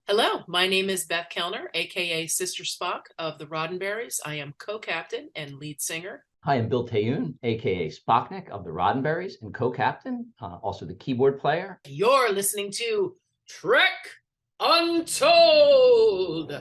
Hello, my name is Beth Kellner, aka Sister Spock of the Roddenberries. I am co-captain and lead singer. Hi, I'm Bill Tayoun, aka Spocknik of the Roddenberries and co-captain, also the keyboard player. You're listening to Trek Untold.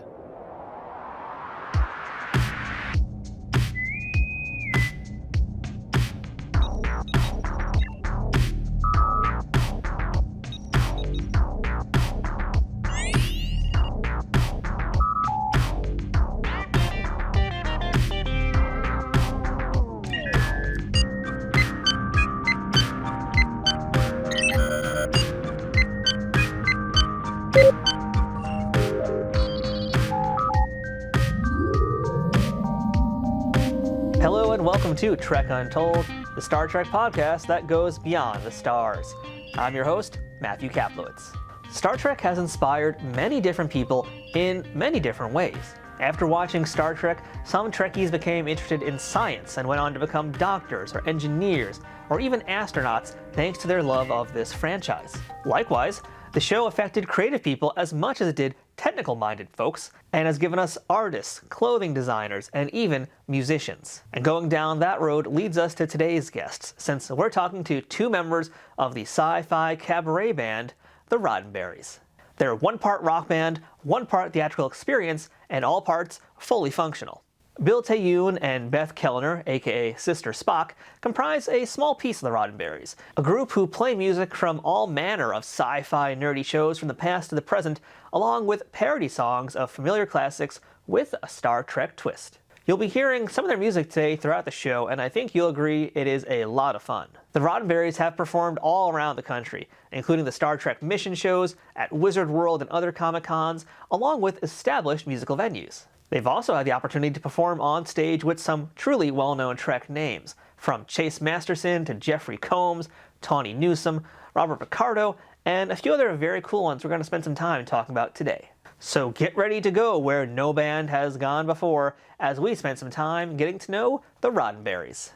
Hello and welcome to Trek Untold, the Star Trek podcast that goes beyond the stars. I'm your host, Matthew Kaplowitz. Star Trek has inspired many different people in many different ways. After watching Star Trek, some Trekkies became interested in science and went on to become doctors or engineers or even astronauts thanks to their love of this franchise. Likewise, the show affected creative people as much as it did technical-minded folks, and has given us artists, clothing designers, and even musicians. And going down that road leads us to today's guests, since we're talking to two members of the sci-fi cabaret band, the Roddenberries. They're one part rock band, one part theatrical experience, and all parts fully functional. Bill Tayoun and Beth Kellner, aka Sister Spock, comprise a small piece of the Roddenberries, a group who play music from all manner of sci-fi nerdy shows from the past to the present, along with parody songs of familiar classics with a Star Trek twist. You'll be hearing some of their music today throughout the show, and I think you'll agree it is a lot of fun. The Roddenberries have performed all around the country, including the Star Trek mission shows, at Wizard World and other Comic-Cons, along with established musical venues. They've also had the opportunity to perform on stage with some truly well-known Trek names, from Chase Masterson to Jeffrey Combs, Tawny Newsome, Robert Picardo, and a few other very cool ones we're going to spend some time talking about today. So get ready to go where no band has gone before, as we spend some time getting to know the Roddenberries.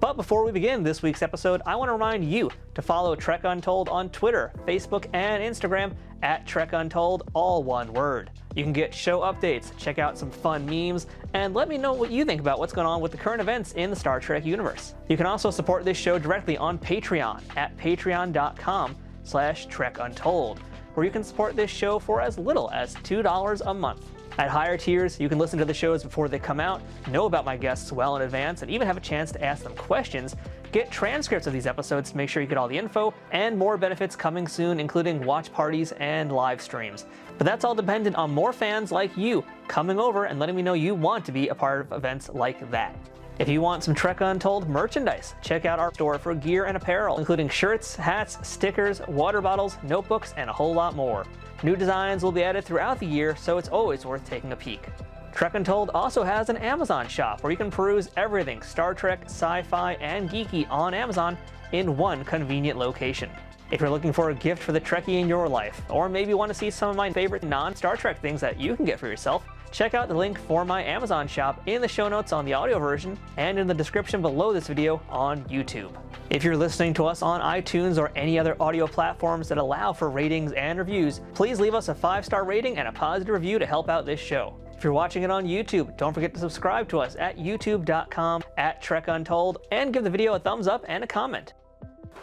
But before we begin this week's episode, I want to remind you to follow Trek Untold on Twitter, Facebook, and Instagram at Trek Untold, all one word. You can get show updates, check out some fun memes, and let me know what you think about what's going on with the current events in the Star Trek universe. You can also support this show directly on Patreon at patreon.com/TrekUntold, where you can support this show for as little as $2 a month. At higher tiers, you can listen to the shows before they come out, know about my guests well in advance, and even have a chance to ask them questions, get transcripts of these episodes to make sure you get all the info, and more benefits coming soon, including watch parties and live streams. But that's all dependent on more fans like you coming over and letting me know you want to be a part of events like that. If you want some Trek Untold merchandise, check out our store for gear and apparel, including shirts, hats, stickers, water bottles, notebooks, and a whole lot more. New designs will be added throughout the year, so it's always worth taking a peek. Trek Untold also has an Amazon shop where you can peruse everything Star Trek, sci-fi, and geeky on Amazon in one convenient location. If you're looking for a gift for the Trekkie in your life, or maybe want to see some of my favorite non-Star Trek things that you can get for yourself, check out the link for my Amazon shop in the show notes on the audio version and in the description below this video on YouTube. If you're listening to us on iTunes or any other audio platforms that allow for ratings and reviews, please leave us a 5-star rating and a positive review to help out this show. If you're watching it on YouTube, don't forget to subscribe to us at youtube.com/TrekUntold and give the video a thumbs up and a comment.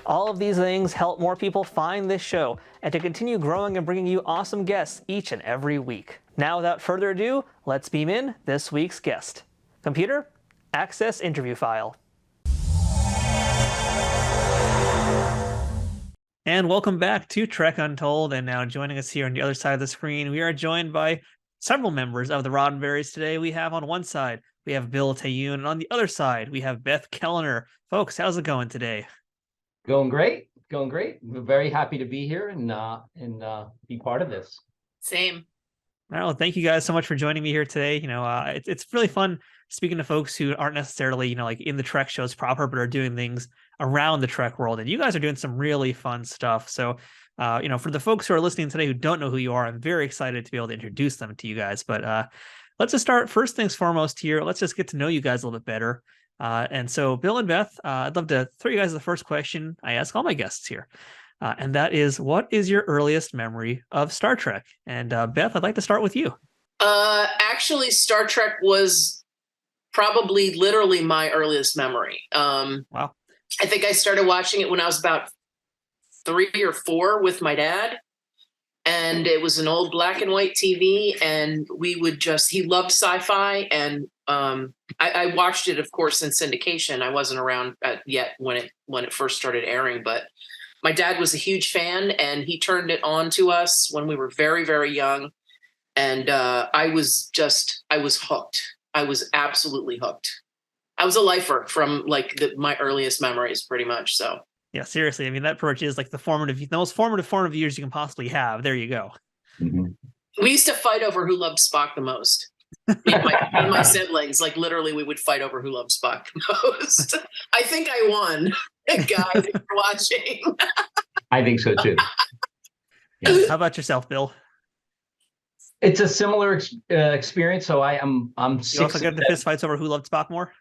All of these things help more people find this show and to continue growing and bringing you awesome guests each and every week. Now, without further ado, let's beam in this week's guest. Computer, access interview file. And welcome back to Trek Untold. And now joining us here on the other side of the screen, we are joined by several members of the Roddenberries today. We have on one side, we have Bill Tayoun, and on the other side, we have Beth Kellner. Folks, how's it going today? Going great. We're very happy to be here and be part of this. Same. Well, thank you guys so much for joining me here today. It's really fun speaking to folks who aren't necessarily, like in the Trek shows proper, but are doing things around the Trek world. And you guys are doing some really fun stuff. So, for the folks who are listening today who don't know who you are, I'm very excited to be able to introduce them to you guys. But let's just start first things foremost here. Let's just get to know you guys a little bit better. And so Bill and Beth, I'd love to throw you guys the first question I ask all my guests here. And that is, what is your earliest memory of Star Trek? And Beth, I'd like to start with you. Actually, Star Trek was probably literally my earliest memory. Wow. I think I started watching it when I was about 3 or 4 with my dad. And it was an old black and white TV, and he loved sci-fi. And I watched it, of course, in syndication. I wasn't around yet when it first started airing, but my dad was a huge fan, and he turned it on to us when we were very, very young. And I was hooked. I was absolutely hooked. I was a lifer from like my earliest memories, pretty much. So yeah, seriously. I mean, that approach is like the most formative years you can possibly have. There you go. Mm-hmm. We used to fight over who loved Spock the most. Me and my siblings, like literally, we would fight over who loved Spock the most. I think I won, guys, if you're watching. I think so too. Yeah. How about yourself, Bill? It's a similar experience. So I'm You also get the fist fights over who loved Spock more?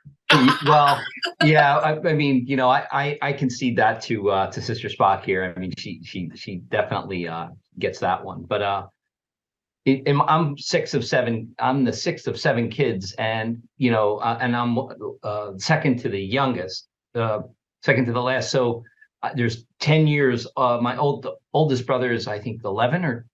Well, yeah. I mean, I concede that to Sister Spock here. I mean, she definitely gets that one. But I'm 6 of 7. I'm the 6th of 7 kids, and and I'm second to the youngest, second to the last. So there's 10 years. My oldest brother is, I think, 11 or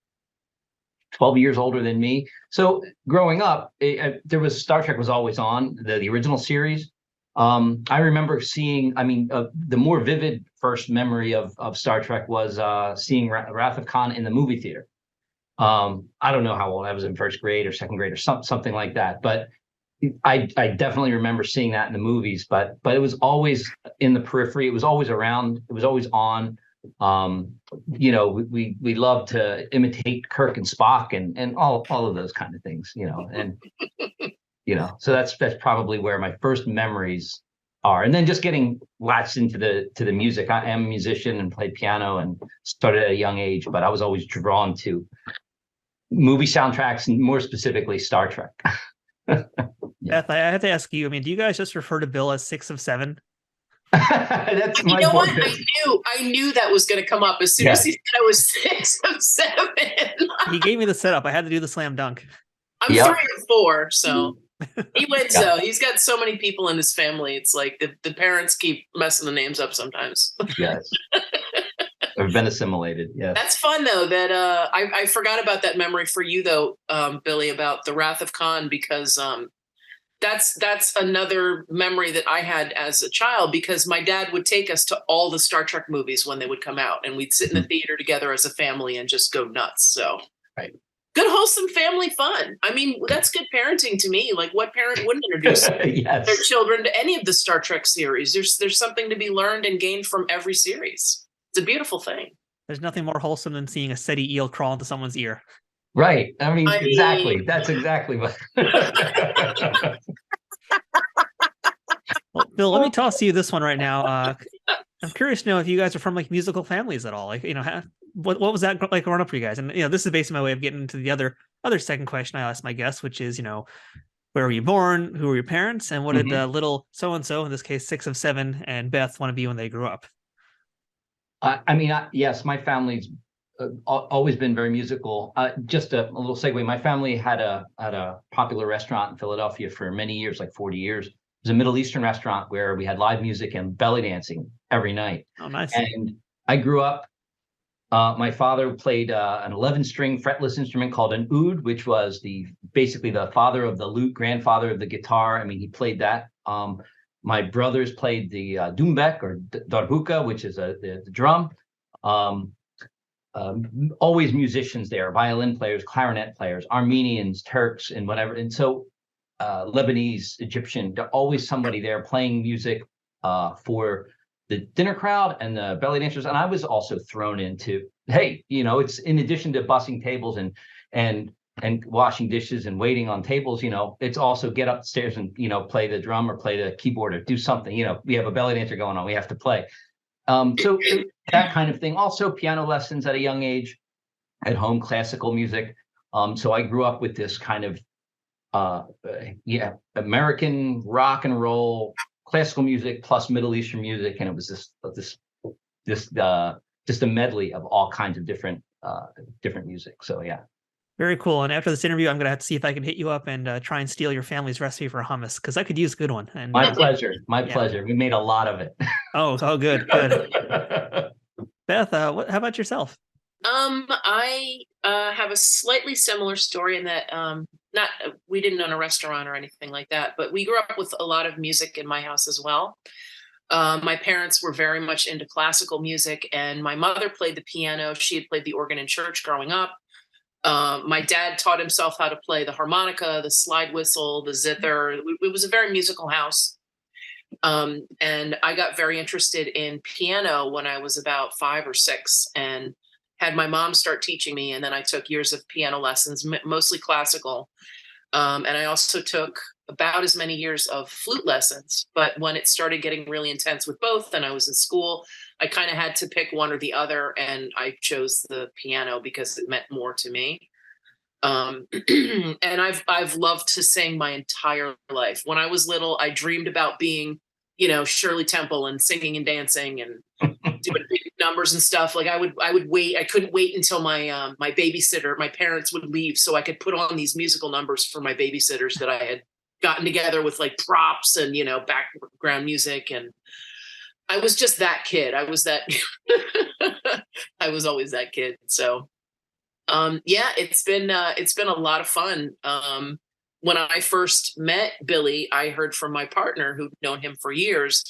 12 years older than me. So growing up, there was Star Trek was always on, the original series. I remember seeing, the more vivid first memory of Star Trek was seeing Wrath of Khan in the movie theater. I don't know how old I was, in first grade or second grade or something like that. But I definitely remember seeing that in the movies, but it was always in the periphery. It was always around. It was always on. We love to imitate Kirk and Spock and all of those kind of things, and so that's probably where my first memories are. And then just getting latched into the music. I am a musician and played piano and started at a young age, but I was always drawn to movie soundtracks and more specifically Star Trek. Yeah. Beth, I have to ask you, do you guys just refer to Bill as 6 of 7? That's my what? I knew that was going to come up as soon as he said I was 6 of 7. He gave me the setup. I had to do the slam dunk. I'm 3 or 4, so he wins though. He's got so many people in his family. It's like the parents keep messing the names up sometimes. Yes. I've been assimilated. Yeah. That's fun though. That I forgot about that memory for you though, Billy, about the Wrath of Khan, because that's another memory that I had as a child, because my dad would take us to all the Star Trek movies when they would come out, and we'd sit in the theater together as a family and just go nuts. So, right. Good, wholesome family fun. That's good parenting to me. Like, what parent wouldn't introduce their children to any of the Star Trek series? There's something to be learned and gained from every series. It's a beautiful thing. There's nothing more wholesome than seeing a SETI eel crawl into someone's ear. Right. Exactly. That's exactly what. Well, Bill, let me toss you this one right now. I'm curious to know if you guys are from like musical families at all. Like, what was that like growing up for you guys? And this is basically my way of getting into the other second question I asked my guests, which is, where were you born? Who were your parents? And what did little so and so, in this case 6 of 7, and Beth want to be when they grew up? Yes, my family's always been very musical. Just a little segue. My family had a popular restaurant in Philadelphia for many years, like 40 years. It was a Middle Eastern restaurant where we had live music and belly dancing every night. Oh, nice. And I grew up, my father played an 11-string fretless instrument called an oud, which was basically the father of the lute, grandfather of the guitar. He played that. My brothers played the doumbek or darbuka, which is the drum. Always musicians there, violin players, clarinet players, Armenians, Turks, and whatever. And so Lebanese, Egyptian, always somebody there playing music for the dinner crowd and the belly dancers. And I was also thrown into, hey, it's in addition to bussing tables and washing dishes and waiting on tables, it's also get upstairs and, play the drum or play the keyboard or do something. We have a belly dancer going on, we have to play. So that kind of thing. Also piano lessons at a young age, at home, classical music. So I grew up with this kind of, American rock and roll, classical music plus Middle Eastern music. And it was this just a medley of all kinds of different music. So yeah. Very cool. And after this interview, I'm going to have to see if I can hit you up and try and steal your family's recipe for hummus, because I could use a good one. And My pleasure. My pleasure. We made a lot of it. Oh, good. Beth, how about yourself? I have a slightly similar story in that we didn't own a restaurant or anything like that, but we grew up with a lot of music in my house as well. My parents were very much into classical music, and my mother played the piano. She had played the organ in church growing up. My dad taught himself how to play the harmonica, the slide whistle, the zither. It was a very musical house. And I got very interested in piano when I was about 5 or 6 and had my mom start teaching me. And then I took years of piano lessons, mostly classical. And I also took about as many years of flute lessons. But when it started getting really intense with both, and I was in school, I kind of had to pick one or the other. And I chose the piano because it meant more to me. And I've loved to sing my entire life. When I was little, I dreamed about being, Shirley Temple and singing and dancing and doing big numbers and stuff. Like I would wait. I couldn't wait until my babysitter, my parents would leave so I could put on these musical numbers for my babysitters that I had gotten together with, like props and, background music. And I was just that kid. I was always that kid. So, it's been a lot of fun. When I first met Billy, I heard from my partner who'd known him for years.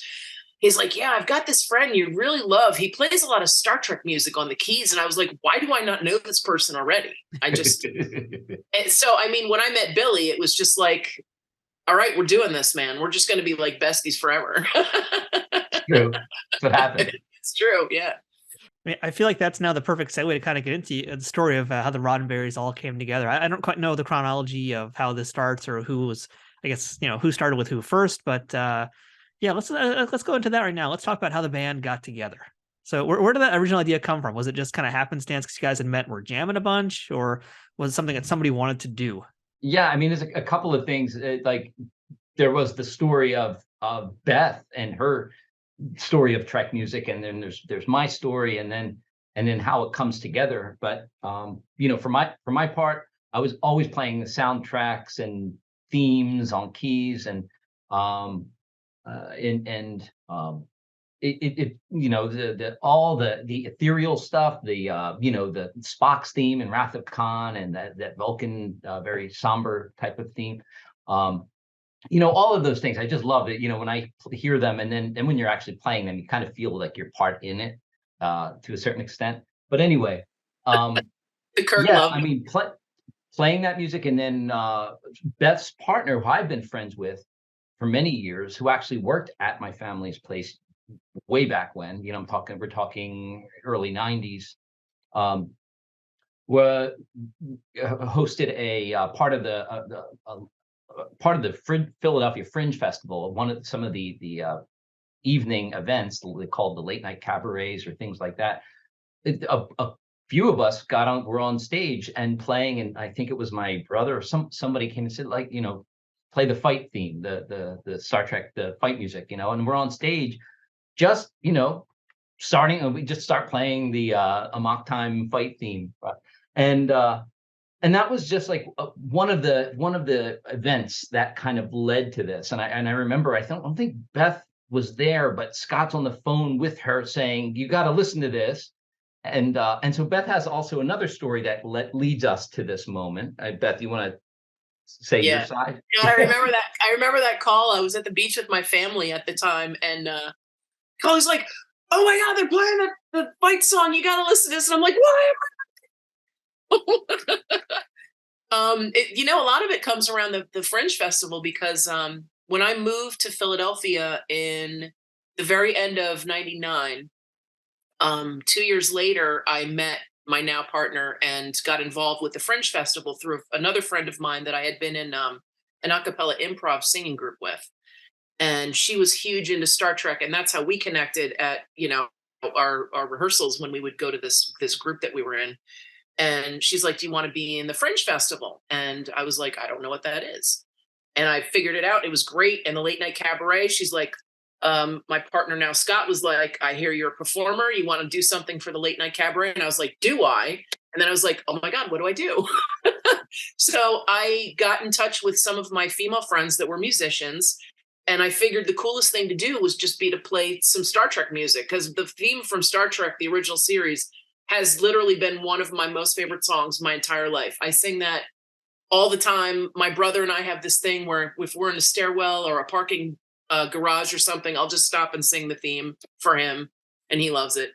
He's like, yeah, I've got this friend you really love. He plays a lot of Star Trek music on the keys. And I was like, why do I not know this person already? And so, when I met Billy, it was just like, all right, we're doing this, man. We're just going to be like besties forever. It's true. That's what happened. It's true. Yeah. I feel like that's now the perfect segue to kind of get into the story of how the Roddenberries all came together. I don't quite know the chronology of how this starts or who was, I guess, who started with who first. But let's go into that right now. Let's talk about how the band got together. So where did that original idea come from? Was it just kind of happenstance because you guys had met and were jamming a bunch, or was it something that somebody wanted to do? Yeah, there's a couple of things. Like there was the story of Beth and her story of Trek music, and then there's my story, and then how it comes together. But for my part, I was always playing the soundtracks and themes on keys, and all the ethereal stuff, the Spock's theme and Wrath of Khan, and that Vulcan very somber type of theme. All of those things. I just love it. When I hear them, and then when you're actually playing them, you kind of feel like you're part in it to a certain extent. But anyway, the Kirk love. Playing that music, and then Beth's partner, who I've been friends with for many years, who actually worked at my family's place way back when. We're talking early '90s. Hosted a part of the Philadelphia Fringe Festival, some of the evening events they called the late night cabarets or things like that. A few of us were on stage and playing, and I think it was my brother or somebody came and said, play the fight theme, the Star Trek, the fight music, and we're on stage just, starting, and we just start playing the Amok Time fight theme. And that was just like one of the events that kind of led to this. And I remember, I don't think Beth was there, but Scott's on the phone with her saying, you got to listen to this. And so Beth has also another story that leads us to this moment. Beth, you want to say your side? Yeah, I remember that call. I was at the beach with my family at the time, and Collie's like, oh my God, they're playing the fight song. You got to listen to this. And I'm like, what? A lot of it comes around the Fringe Festival, because when I moved to Philadelphia in the very end of '99, 2 years later, I met my now partner and got involved with the Fringe Festival through another friend of mine that I had been in an acapella improv singing group with. And she was huge into Star Trek. And that's how we connected at, our rehearsals when we would go to this group that we were in. And she's like, do you want to be in the Fringe Festival? And I was like, I don't know what that is. And I figured it out. It was great. And the late night cabaret, she's like, my partner now, Scott, was like, I hear you're a performer. You want to do something for the late night cabaret? And I was like, do I? And then I was like, oh my God, what do I do? So I got in touch with some of my female friends that were musicians. And I figured the coolest thing to do was just be to play some Star Trek music, because the theme from Star Trek, the original series, has literally been one of my most favorite songs my entire life. I sing that all the time. My brother and I have this thing where if we're in a stairwell or a parking garage or something, I'll just stop and sing the theme for him, and he loves it.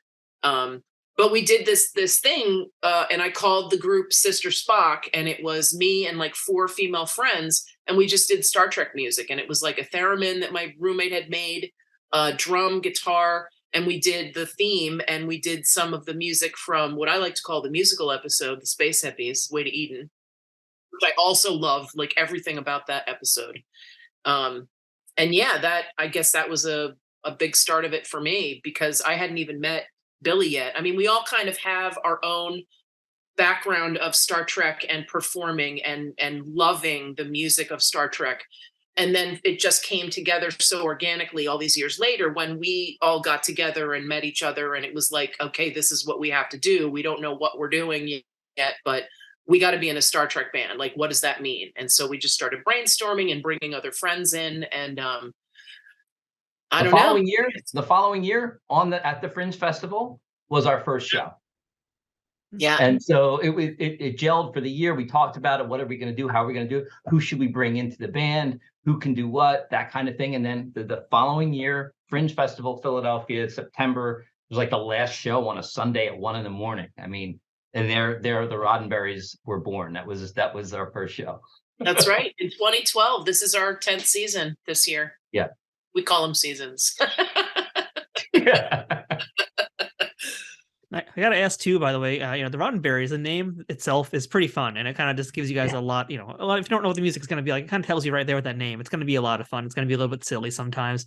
But we did this thing, and I called the group Sister Spock, and it was me and like 4 female friends, and we just did Star Trek music, and it was like a theremin that my roommate had made, drum, guitar, and we did the theme, and we did some of the music from what I like to call the musical episode, The Space Hippies, Way to Eden, which I also love, like everything about that episode. And yeah, I guess that was a big start of it for me, because I hadn't even met Billy yet. I mean, we all kind of have our own background of Star Trek and performing and loving the music of Star Trek. And then it just came together so organically all these years later when we all got together and met each other. And it was like, okay, this is what we have to do. We don't know what we're doing yet, but we got to be in a Star Trek band. Like, what does that mean? And so we just started brainstorming and bringing other friends in. And The following year at the Fringe Festival was our first show. Yeah. And so it gelled for the year. We talked about it. What are we going to do? How are we going to do it? Who should we bring into the band? Who can do what? That kind of thing. And then the following year, Fringe Festival, Philadelphia, September, it was like the last show on a Sunday at 1 a.m. I mean, and there the Roddenberries were born. That was our first show. That's right. In 2012, this is our 10th season this year. Yeah. We call them seasons. Yeah. I got to ask too, by the way, the Roddenberries, the name itself is pretty fun, and it kind of just gives you guys a lot. If you don't know what the music is going to be like, it kind of tells you right there with that name. It's going to be a lot of fun. It's going to be a little bit silly sometimes.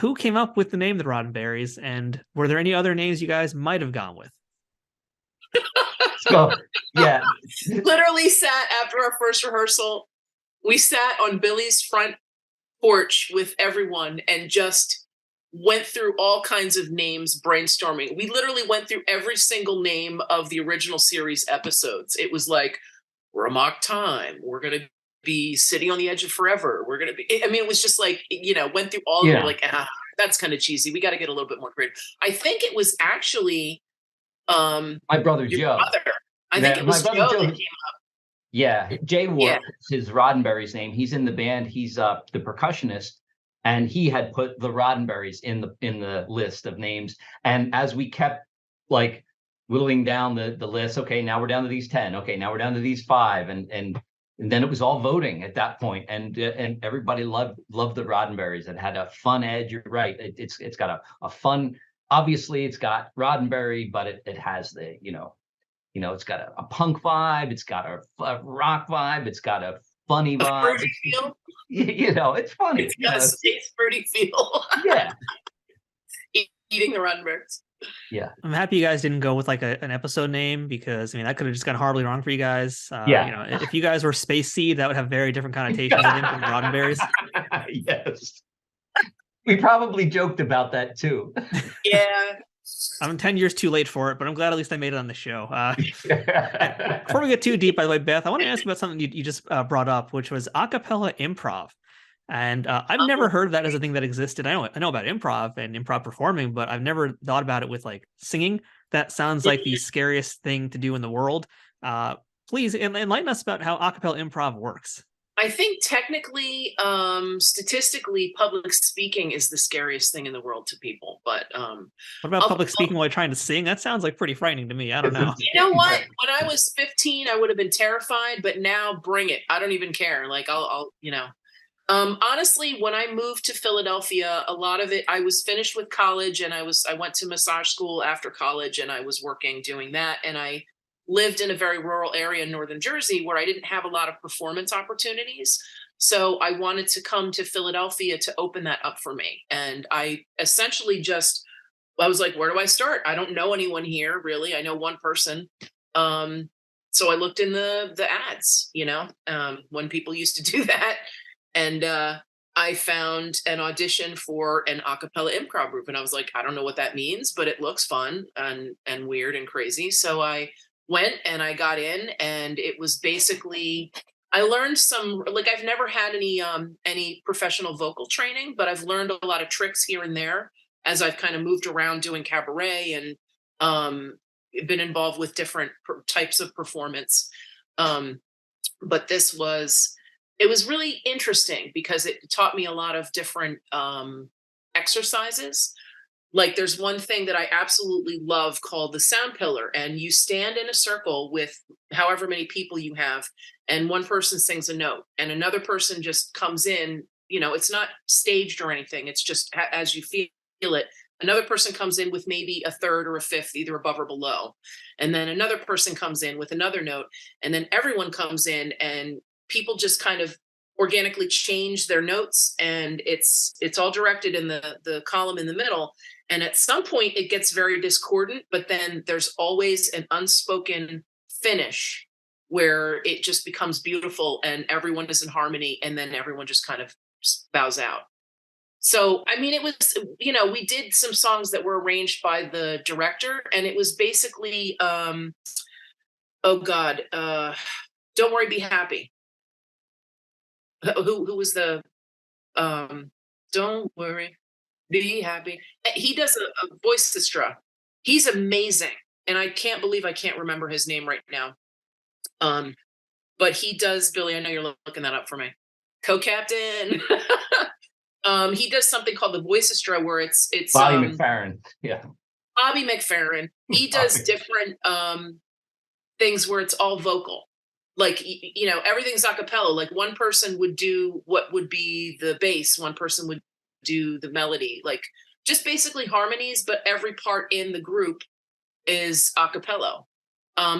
Who came up with the name the Roddenberries, and were there any other names you guys might have gone with? So, yeah. Literally sat after our first rehearsal. We sat on Billy's front porch with everyone and just went through all kinds of names, brainstorming. We literally went through every single name of the original series episodes. It was like, we're a mock time. We're going to be sitting on the edge of forever. We're going to be, I mean, it was just like, went through all of it, like, that's kind of cheesy. We got to get a little bit more creative. I think it was actually my brother Joe. I think it was Joe that came up. Yeah, Jay Ward, his Roddenberries name. He's in the band. He's the percussionist, and he had put the Roddenberries in the list of names. And as we kept like whittling down the list, okay, now we're down to these 10. Okay, now we're down to these 5, and then it was all voting at that point, and everybody loved the Roddenberries. It had a fun edge. You're right. It's got a fun. Obviously, it's got Roddenberry, but it has the it's got a punk vibe. It's got a rock vibe. It's got a funny vibe. Fruity feel. It's funny. It's got a space fruity feel. Yeah. Eating the Roddenberries. Yeah. I'm happy you guys didn't go with like an episode name, because I mean that could have just gone horribly wrong for you guys. If you guys were Space Seed, that would have very different connotations I think than Roddenberries. Yes. We probably joked about that too. Yeah. I'm 10 years too late for it, but I'm glad at least I made it on the show. Before we get too deep, by the way, Beth, I want to ask you about something you just brought up, which was acapella improv. And I've never heard of that as a thing that existed. I know about improv and improv performing, but I've never thought about it with like singing. That sounds like the scariest thing to do in the world. Please enlighten us about how acapella improv works. I think technically, statistically, public speaking is the scariest thing in the world to people. But what about public speaking while you're trying to sing? That sounds like pretty frightening to me. I don't know. You know what? When I was 15, I would have been terrified, but now bring it. I don't even care. Like I'll honestly, when I moved to Philadelphia, a lot of it, I was finished with college, and I went to massage school after college, and I was working doing that. And I lived in a very rural area in northern Jersey where I didn't have a lot of performance opportunities. So I wanted to come to Philadelphia to open that up for me. And I essentially I was like, where do I start? I don't know anyone here, really. I know one person. So I looked in the ads, when people used to do that. And I found an audition for an acapella improv group, and I was like, I don't know what that means, but it looks fun and weird and crazy. So I went and I got in, and it was basically I learned some like I've never had any professional vocal training, but I've learned a lot of tricks here and there as I've kind of moved around doing cabaret and um, been involved with different types of performance. Um, but it was really interesting because it taught me a lot of different exercises. Like there's one thing that I absolutely love called the sound pillar, and you stand in a circle with however many people you have, and one person sings a note and another person just comes in. It's not staged or anything, it's just as you feel it. Another person comes in with maybe a third or a fifth, either above or below, and then another person comes in with another note, and then everyone comes in, and people just kind of organically change their notes, and it's all directed in the column in the middle. And at some point it gets very discordant, but then there's always an unspoken finish where it just becomes beautiful and everyone is in harmony, and then everyone just kind of just bows out. So I mean, it was, we did some songs that were arranged by the director, and it was basically oh god, Don't Worry, Be Happy. Who was the Don't Worry, Be Happy. He does a voice. He's amazing, and I can't believe I can't remember his name right now. But he does, Billy, I know you're looking that up for me. Co-captain. He does something called the voice where it's Bobby McFerrin. Yeah. Bobby McFerrin. He does different things where it's all vocal. Like, everything's a cappella. Like one person would do what would be the bass, one person would do the melody, like just basically harmonies, but every part in the group is a cappella.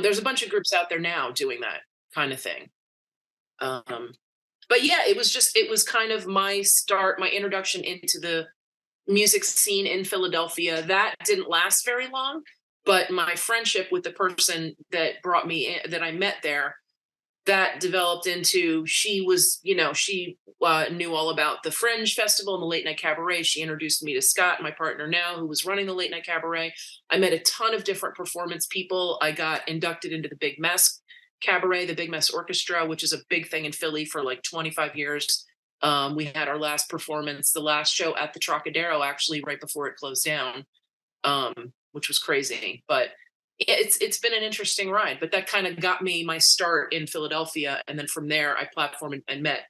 There's a bunch of groups out there now doing that kind of thing. But yeah, it was kind of my introduction into the music scene in Philadelphia. That didn't last very long, but my friendship with the person that brought me in, that I met there, that developed into, she knew all about the Fringe Festival and the Late Night Cabaret. She introduced me to Scott, my partner now, who was running the Late Night Cabaret. I met a ton of different performance people. I got inducted into the Big Mess Cabaret, the Big Mess Orchestra, which is a big thing in Philly for like 25 years. We had our last performance, the last show at the Trocadero, actually right before it closed down, which was crazy. But it's been an interesting ride, but that kind of got me my start in Philadelphia. And then from there, I platformed and met,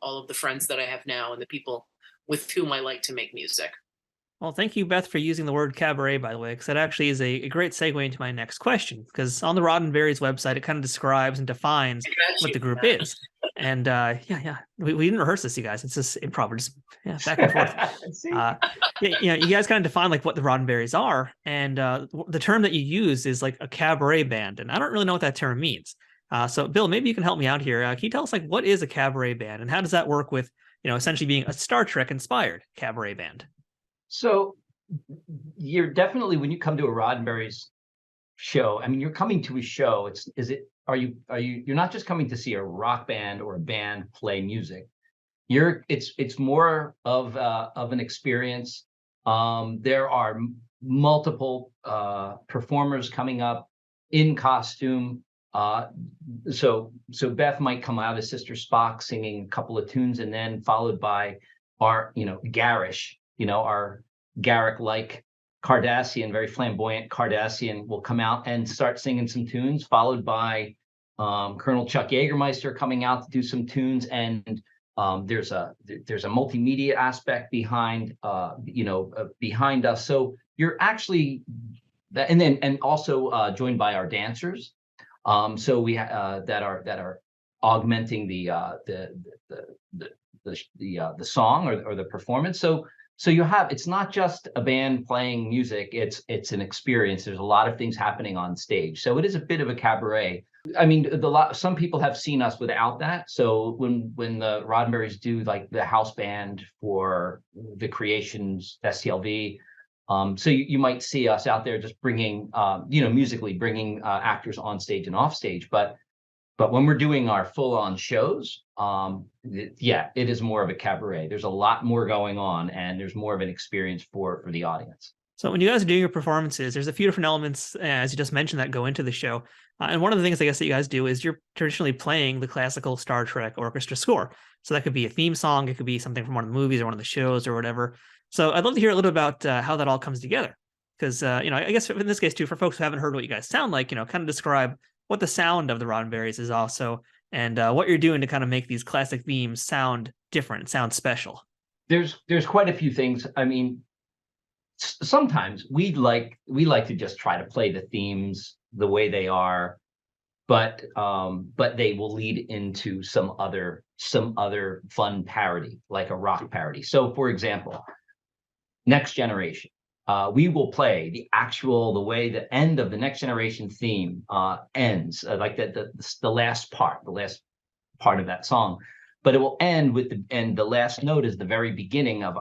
all of the friends that I have now and the people with whom I like to make music. Well, thank you, Beth, for using the word cabaret, by the way, because that actually is a great segue into my next question. Because on the Roddenberries website, it kind of describes and defines what the group is. And we didn't rehearse this, you guys. It's just improv, just back and forth. You guys kind of define like what the Roddenberries are, and the term that you use is like a cabaret band, and I don't really know what that term means. So, Bill, maybe you can help me out here. Can you tell us like what is a cabaret band, and how does that work with essentially being a Star Trek inspired cabaret band? So you're definitely, when you come to a Roddenberries show, I mean, you're coming to a show. You're not just coming to see a rock band or a band play music. It's more of an experience. There are multiple performers coming up in costume. So Beth might come out as Sister Spock singing a couple of tunes, and then followed by our, Garish, our Garak-like Cardassian, very flamboyant Cardassian will come out and start singing some tunes, followed by Colonel Chuck Jägermeister coming out to do some tunes. And there's a multimedia aspect behind us. So you're actually and also joined by our dancers. So we that are augmenting the song or the performance. So you have, it's not just a band playing music, it's an experience. There's a lot of things happening on stage. So it is a bit of a cabaret. I mean, some people have seen us without that. So when the Roddenberries do like the house band for the Creations STLV, so you might see us out there just bringing, musically bringing actors on stage and off stage. But But when we're doing our full-on shows, it is more of a cabaret. There's a lot more going on, and there's more of an experience for the audience. So when you guys are doing your performances, there's a few different elements, as you just mentioned, that go into the show. And one of the things I guess that you guys do is you're traditionally playing the classical Star Trek orchestra score. So that could be a theme song, it could be something from one of the movies or one of the shows or whatever. So I'd love to hear a little about how that all comes together. Because, I guess in this case, too, for folks who haven't heard what you guys sound like, kind of describe what the sound of the Roddenberries is also, and what you're doing to kind of make these classic themes sound different, sound special. There's quite a few things. I mean, sometimes we like to just try to play the themes the way they are, but they will lead into some other fun parody, like a rock parody. So, for example, Next Generation. We will play the way the end of the Next Generation theme ends, like the last part of that song. But it will end with the last note is the very beginning of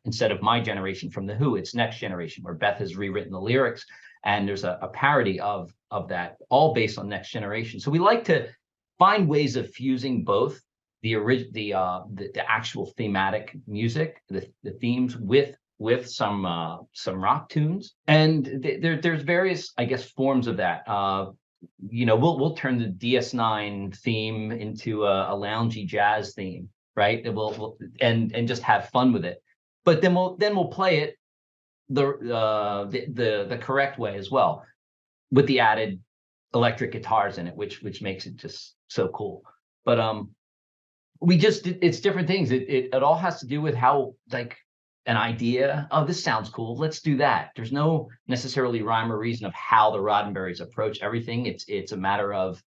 instead of My Generation from The Who, it's Next Generation, where Beth has rewritten the lyrics, and there's a parody of that, all based on Next Generation. So we like to find ways of fusing both the actual thematic music, the themes, with some rock tunes, and there's various, I guess, forms of that. We'll turn the DS9 theme into a loungy jazz theme, right? We'll and just have fun with it. But then we'll play it the correct way as well, with the added electric guitars in it, which makes it just so cool. But it's different things. It all has to do with how, like, an idea, oh, this sounds cool, let's do that. There's no necessarily rhyme or reason of how the Roddenberries approach everything. It's a matter of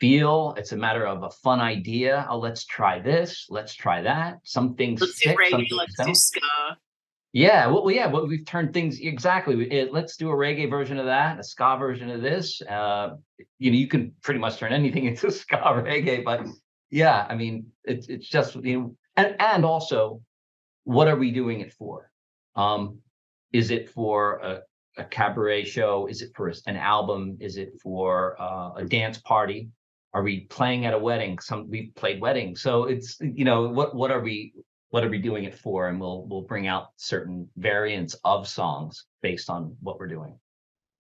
feel. It's a matter of a fun idea. Oh, let's try this, let's try that. Some things let's stick, do reggae, some things let's don't. do ska. Yeah, well, we've turned things exactly. Let's do a reggae version of that, a ska version of this. You can pretty much turn anything into ska reggae, but yeah, I mean, it's just, and also, what are we doing it for? Is it for a cabaret show? Is it for an album? Is it for a dance party? Are we playing at a wedding? We've played weddings, so it's what are we doing it for? And we'll bring out certain variants of songs based on what we're doing.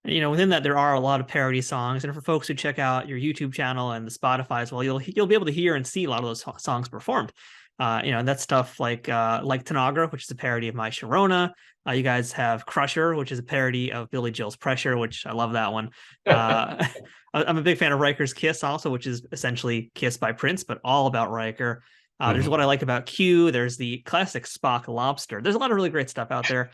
Within that, there are a lot of parody songs, and for folks who check out your YouTube channel and the Spotify as well, you'll be able to hear and see a lot of those songs performed. And that's stuff like Tanagra, which is a parody of My Sharona. You guys have Crusher, which is a parody of Billy Joel's Pressure, which I love that one. I'm a big fan of Riker's Kiss also, which is essentially Kiss by Prince, but all about Riker. There's What I Like About Q. There's the classic Spock Lobster. There's a lot of really great stuff out there.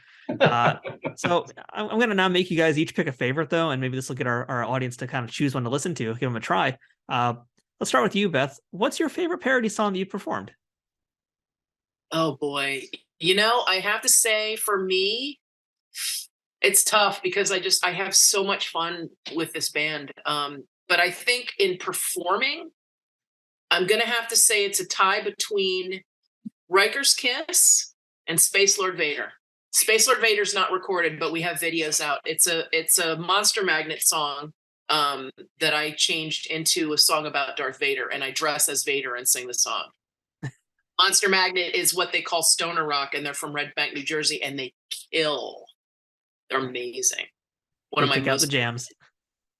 So I'm going to now make you guys each pick a favorite, though, and maybe this will get our audience to kind of choose one to listen to, give them a try. Let's start with you, Beth. What's your favorite parody song that you performed? Oh boy. I have to say, for me, it's tough because I have so much fun with this band. But I think in performing, I'm going to have to say it's a tie between Riker's Kiss and Space Lord Vader. Space Lord Vader's not recorded, but we have videos out. It's a Monster Magnet song that I changed into a song about Darth Vader, and I dress as Vader and sing the song. Monster Magnet is what they call stoner rock, and they're from Red Bank, New Jersey, and they kill. They're amazing. One of my most jams.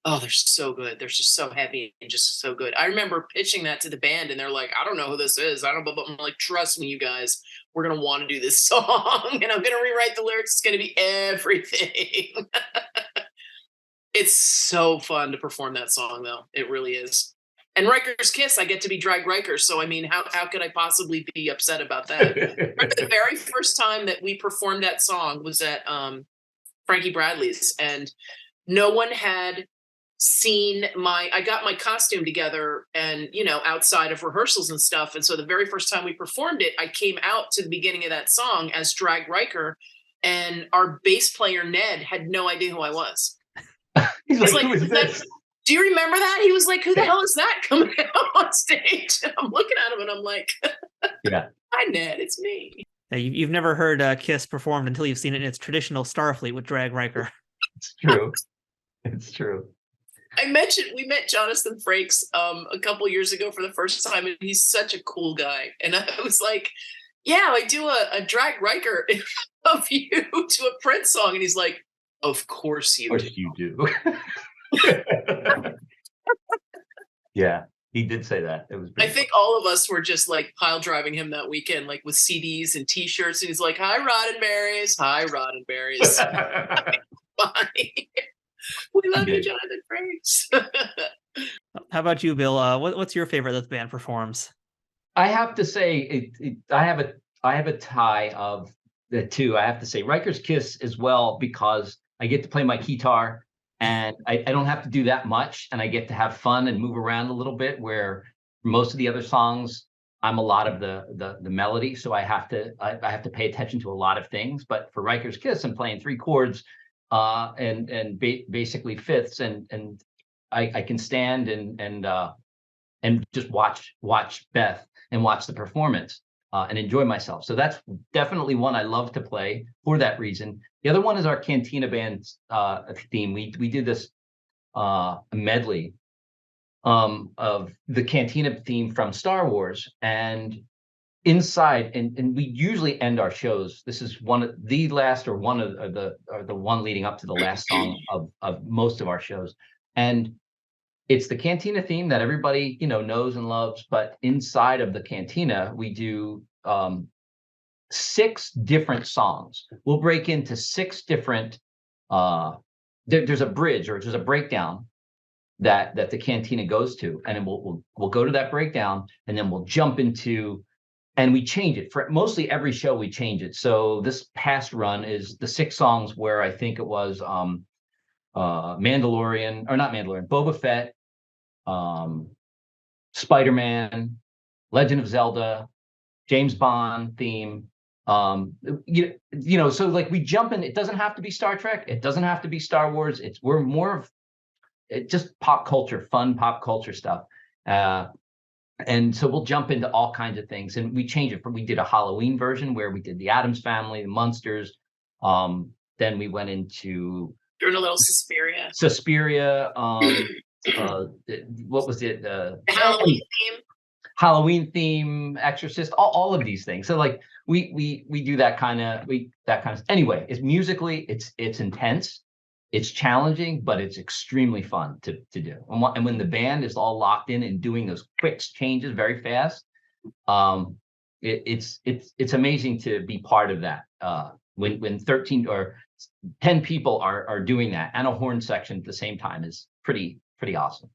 Oh, they're so good. They're just so heavy and just so good. I remember pitching that to the band, and they're like, "I don't know who this is. I don't." But I'm like, "Trust me, you guys. We're gonna want to do this song, and I'm gonna rewrite the lyrics. It's gonna be everything." It's so fun to perform that song, though. It really is. And Riker's Kiss, I get to be Drag Riker. So, I mean, how could I possibly be upset about that? The very first time that we performed that song was at Frankie Bradley's, and no one had seen I got my costume together and, outside of rehearsals and stuff. And so the very first time we performed it, I came out to the beginning of that song as Drag Riker, and our bass player, Ned, had no idea who I was. He's like, who is this? Do you remember that? He was like, who the hell is that coming out on stage? And I'm looking at him and I'm like, yeah. Hi, Ned, it's me. Yeah, you've never heard Kiss performed until you've seen it in its traditional Starfleet with Drag Riker. It's true. It's true. we met Jonathan Frakes a couple years ago for the first time, and he's such a cool guy. And I was like, yeah, I do a drag Riker of you to a Prince song. And he's like, of course you do. Yeah, he did say that. It was. I think all of us were just like pile driving him that weekend, like with CDs and T-shirts. And he's like, "Hi, Roddenberries. Hi, Roddenberries." Bye. We love you, Jonathan Frakes. How about you, Bill? What's your favorite that the band performs? I have to say, I have a tie of the two. I have to say, Riker's Kiss as well, because I get to play my guitar. And I don't have to do that much, and I get to have fun and move around a little bit. Where most of the other songs, I'm a lot of the melody, so I have to pay attention to a lot of things. But for Riker's Kiss, I'm playing three chords, and basically fifths, and I can stand and just watch Beth and watch the performance and enjoy myself. So that's definitely one I love to play for that reason. The other one is our Cantina Band theme. We did this medley of the Cantina theme from Star Wars, and inside, and we usually end our shows. This is one of the last, or the one leading up to the last song of most of our shows, and it's the Cantina theme that everybody knows and loves. But inside of the Cantina, we do 6 different songs. We'll break into 6 different. There's a bridge, or there's a breakdown that the Cantina goes to, and then we'll go to that breakdown, and then we'll jump into, and we change it for mostly every show. We change it. So this past run is the 6 songs where I think it was Mandalorian, or not Mandalorian, Boba Fett, Spider-Man, Legend of Zelda, James Bond theme. So like we jump in. It doesn't have to be Star Trek. It doesn't have to be Star Wars. We're more of just pop culture, fun pop culture stuff. And so we'll jump into all kinds of things, and we change it. We did a Halloween version where we did the Addams Family, the Munsters. Then we went into doing a little Suspiria. What was it? The Halloween theme. Halloween theme, Exorcist, all of these things. So like we do that kind of anyway. It's musically, it's intense, it's challenging, but it's extremely fun to do. And when the band is all locked in and doing those quick changes very fast, it's amazing to be part of that. When 13 or 10 people are doing that, and a horn section at the same time is pretty awesome.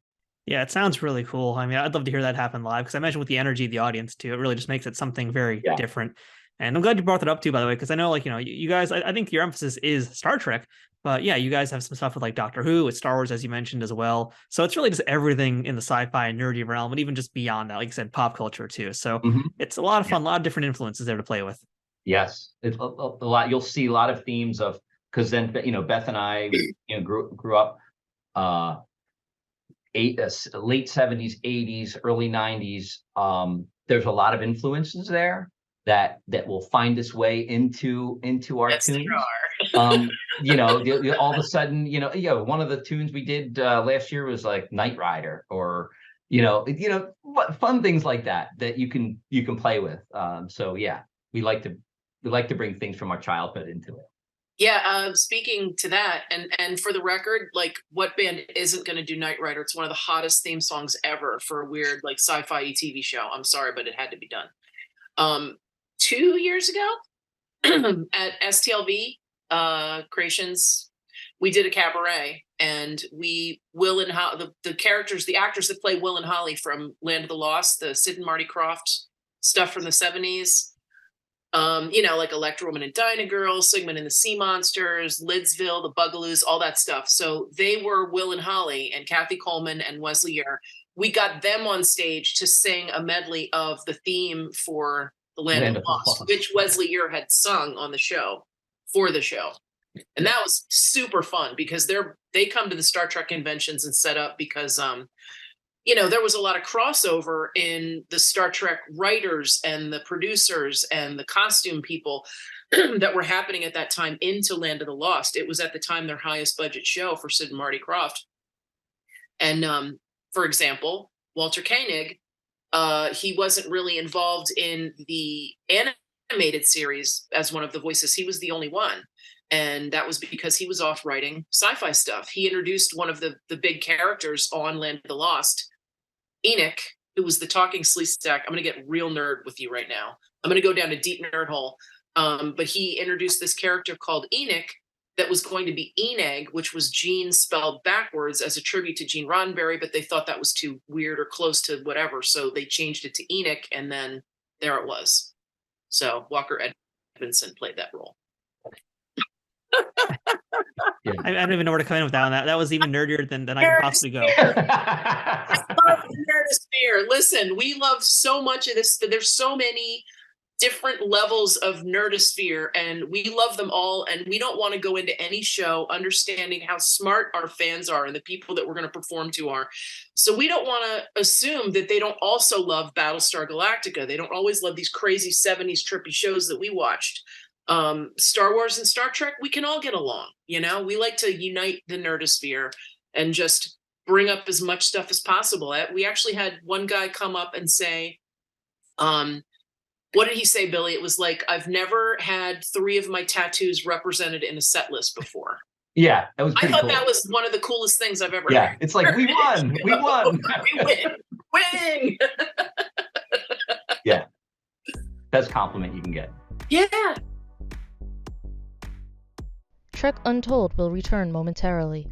Yeah, it sounds really cool. I mean, I'd love to hear that happen live, because I imagine with the energy of the audience too, it really just makes it something very different. And I'm glad you brought that up too, by the way, because I know, like, you guys, I think your emphasis is Star Trek, but yeah, you guys have some stuff with like Doctor Who, with Star Wars, as you mentioned as well. So it's really just everything in the sci-fi and nerdy realm, and even just beyond that, like you said, pop culture too. So it's a lot of fun, a lot of different influences there to play with. Yes, it's a lot. You'll see a lot of themes of, because then Beth and I grew up late 70s, 80s, early 90s. There's a lot of influences there that will find its way into our tunes. All of a sudden, one of the tunes we did last year was like Knight Rider, or fun things like that you can play with. So yeah, we like to bring things from our childhood into it. Yeah, speaking to that, and for the record, like, what band isn't going to do Knight Rider? It's one of the hottest theme songs ever for a weird, like, sci-fi TV show. I'm sorry, but it had to be done. 2 years ago at STLV Creations, we did a cabaret, and Will and the actors that play Will and Holly from Land of the Lost, the Sid and Marty Krofft stuff from the 70s. Like Electra Woman and Dyna Girl, Sigmund and the Sea Monsters, Lidsville, the Bugaloos, all that stuff. So they were Will and Holly, and Kathy Coleman and Wesley Yer. We got them on stage to sing a medley of the theme for the Land of the Lost, which Wesley Yer had sung on the show, for the show. And that was super fun, because they come to the Star Trek conventions and set up because there was a lot of crossover in the Star Trek writers and the producers and the costume people that were happening at that time into Land of the Lost. It was at the time their highest budget show for Sid and Marty Krofft. And for example, Walter Koenig, he wasn't really involved in the animated series as one of the voices. He was the only one. And that was because he was off writing sci-fi stuff. He introduced one of the big characters on Land of the Lost, Enoch, who was the talking sleestack. I'm going to get real nerd with you right now. I'm going to go down a deep nerd hole. But he introduced this character called Enoch that was going to be Eneg, which was Gene spelled backwards as a tribute to Gene Roddenberry, but they thought that was too weird or close to whatever. So they changed it to Enoch, and then there it was. So Walker Edmondson played that role. Yeah. I don't even know where to come in with that one. That was even nerdier than I could possibly go. I love the nerdosphere. Listen, we love so much of this. There's so many different levels of nerdosphere, and we love them all. And we don't want to go into any show understanding how smart our fans are and the people that we're going to perform to are. So we don't want to assume that they don't also love Battlestar Galactica. They don't always love these crazy 70s trippy shows that we watched. Star Wars and Star Trek, we can all get along. You know, we like to unite the nerdosphere and just bring up as much stuff as possible. We actually had one guy come up and say, what did he say, Billy? It was like, I've never had 3 of my tattoos represented in a set list before. Yeah, that was I thought cool. That was one of the coolest things I've ever heard. Yeah, it's like, we won. We won. We win. Win. Yeah. Best compliment you can get. Yeah. Trek Untold will return momentarily.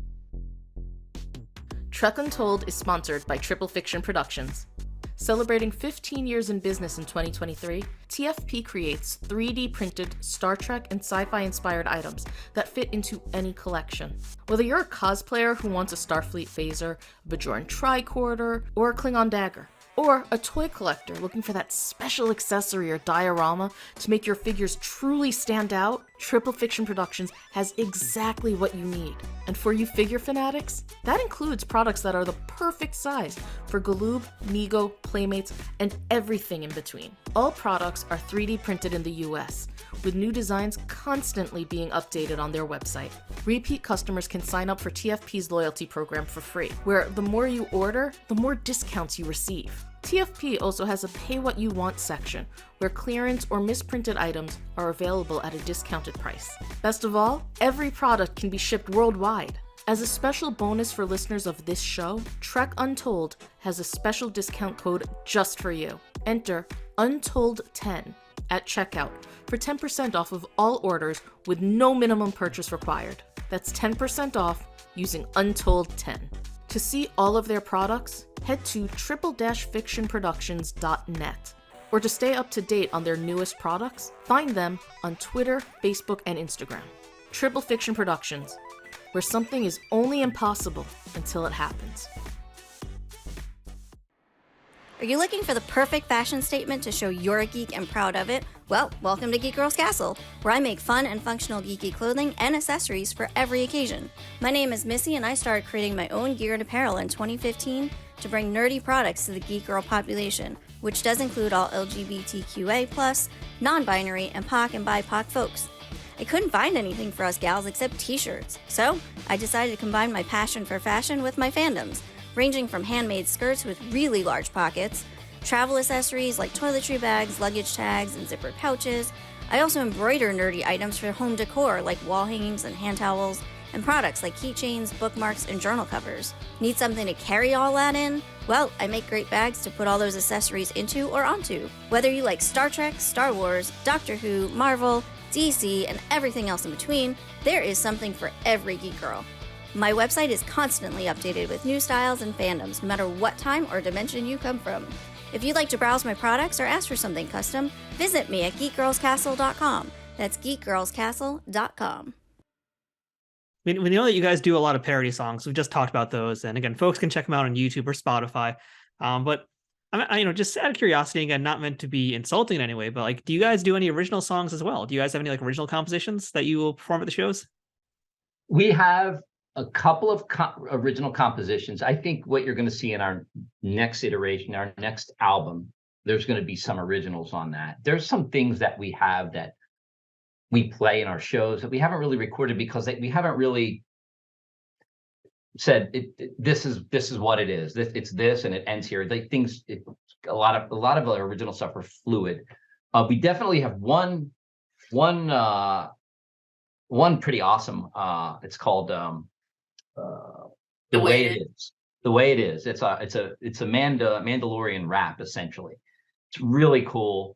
Trek Untold is sponsored by Triple Fiction Productions. Celebrating 15 years in business in 2023, TFP creates 3D printed Star Trek and sci-fi inspired items that fit into any collection. Whether you're a cosplayer who wants a Starfleet phaser, a Bajoran tricorder, or a Klingon dagger, or a toy collector looking for that special accessory or diorama to make your figures truly stand out, Triple Fiction Productions has exactly what you need. And for you figure fanatics, that includes products that are the perfect size for Galoob, Mego, Playmates, and everything in between. All products are 3D printed in the US, with new designs constantly being updated on their website. Repeat customers can sign up for TFP's loyalty program for free, where the more you order, the more discounts you receive. TFP also has a pay what you want section, where clearance or misprinted items are available at a discounted price. Best of all, every product can be shipped worldwide. As a special bonus for listeners of this show, Trek Untold has a special discount code just for you. Enter Untold10 at checkout for 10% off of all orders with no minimum purchase required. That's 10% off using Untold10. To see all of their products, head to triple-fictionproductions.net. Or to stay up to date on their newest products, find them on Twitter, Facebook, and Instagram. Triple Fiction Productions, where something is only impossible until it happens. Are you looking for the perfect fashion statement to show you're a geek and proud of it? Well, welcome to Geek Girls Castle, where I make fun and functional geeky clothing and accessories for every occasion. My name is Missy, and I started creating my own gear and apparel in 2015 to bring nerdy products to the geek girl population, which does include all LGBTQA+, non-binary, and POC and BIPOC folks. I couldn't find anything for us gals except t-shirts, so I decided to combine my passion for fashion with my fandoms, ranging from handmade skirts with really large pockets, travel accessories like toiletry bags, luggage tags, and zippered pouches. I also embroider nerdy items for home decor like wall hangings and hand towels, and products like keychains, bookmarks, and journal covers. Need something to carry all that in? Well, I make great bags to put all those accessories into or onto. Whether you like Star Trek, Star Wars, Doctor Who, Marvel, DC, and everything else in between, there is something for every geek girl. My website is constantly updated with new styles and fandoms, no matter what time or dimension you come from. If you'd like to browse my products or ask for something custom, visit me at geekgirlscastle.com. That's geekgirlscastle.com. We know that you guys do a lot of parody songs. We've just talked about those, and again, folks can check them out on YouTube or Spotify. But just out of curiosity, again, not meant to be insulting in any way, but like, do you guys do any original songs as well? Do you guys have any like original compositions that you will perform at the shows? We have a couple of original compositions. I think what you're going to see in our next iteration, our next album, there's going to be some originals on that. There's some things that we have that we play in our shows that we haven't really recorded because we haven't really said this is what it is. It's this, and it ends here. A lot of the original stuff are fluid. We definitely have one pretty awesome. It's called The Way It Is. The Way It Is. It's a Mandalorian rap, essentially. It's really cool.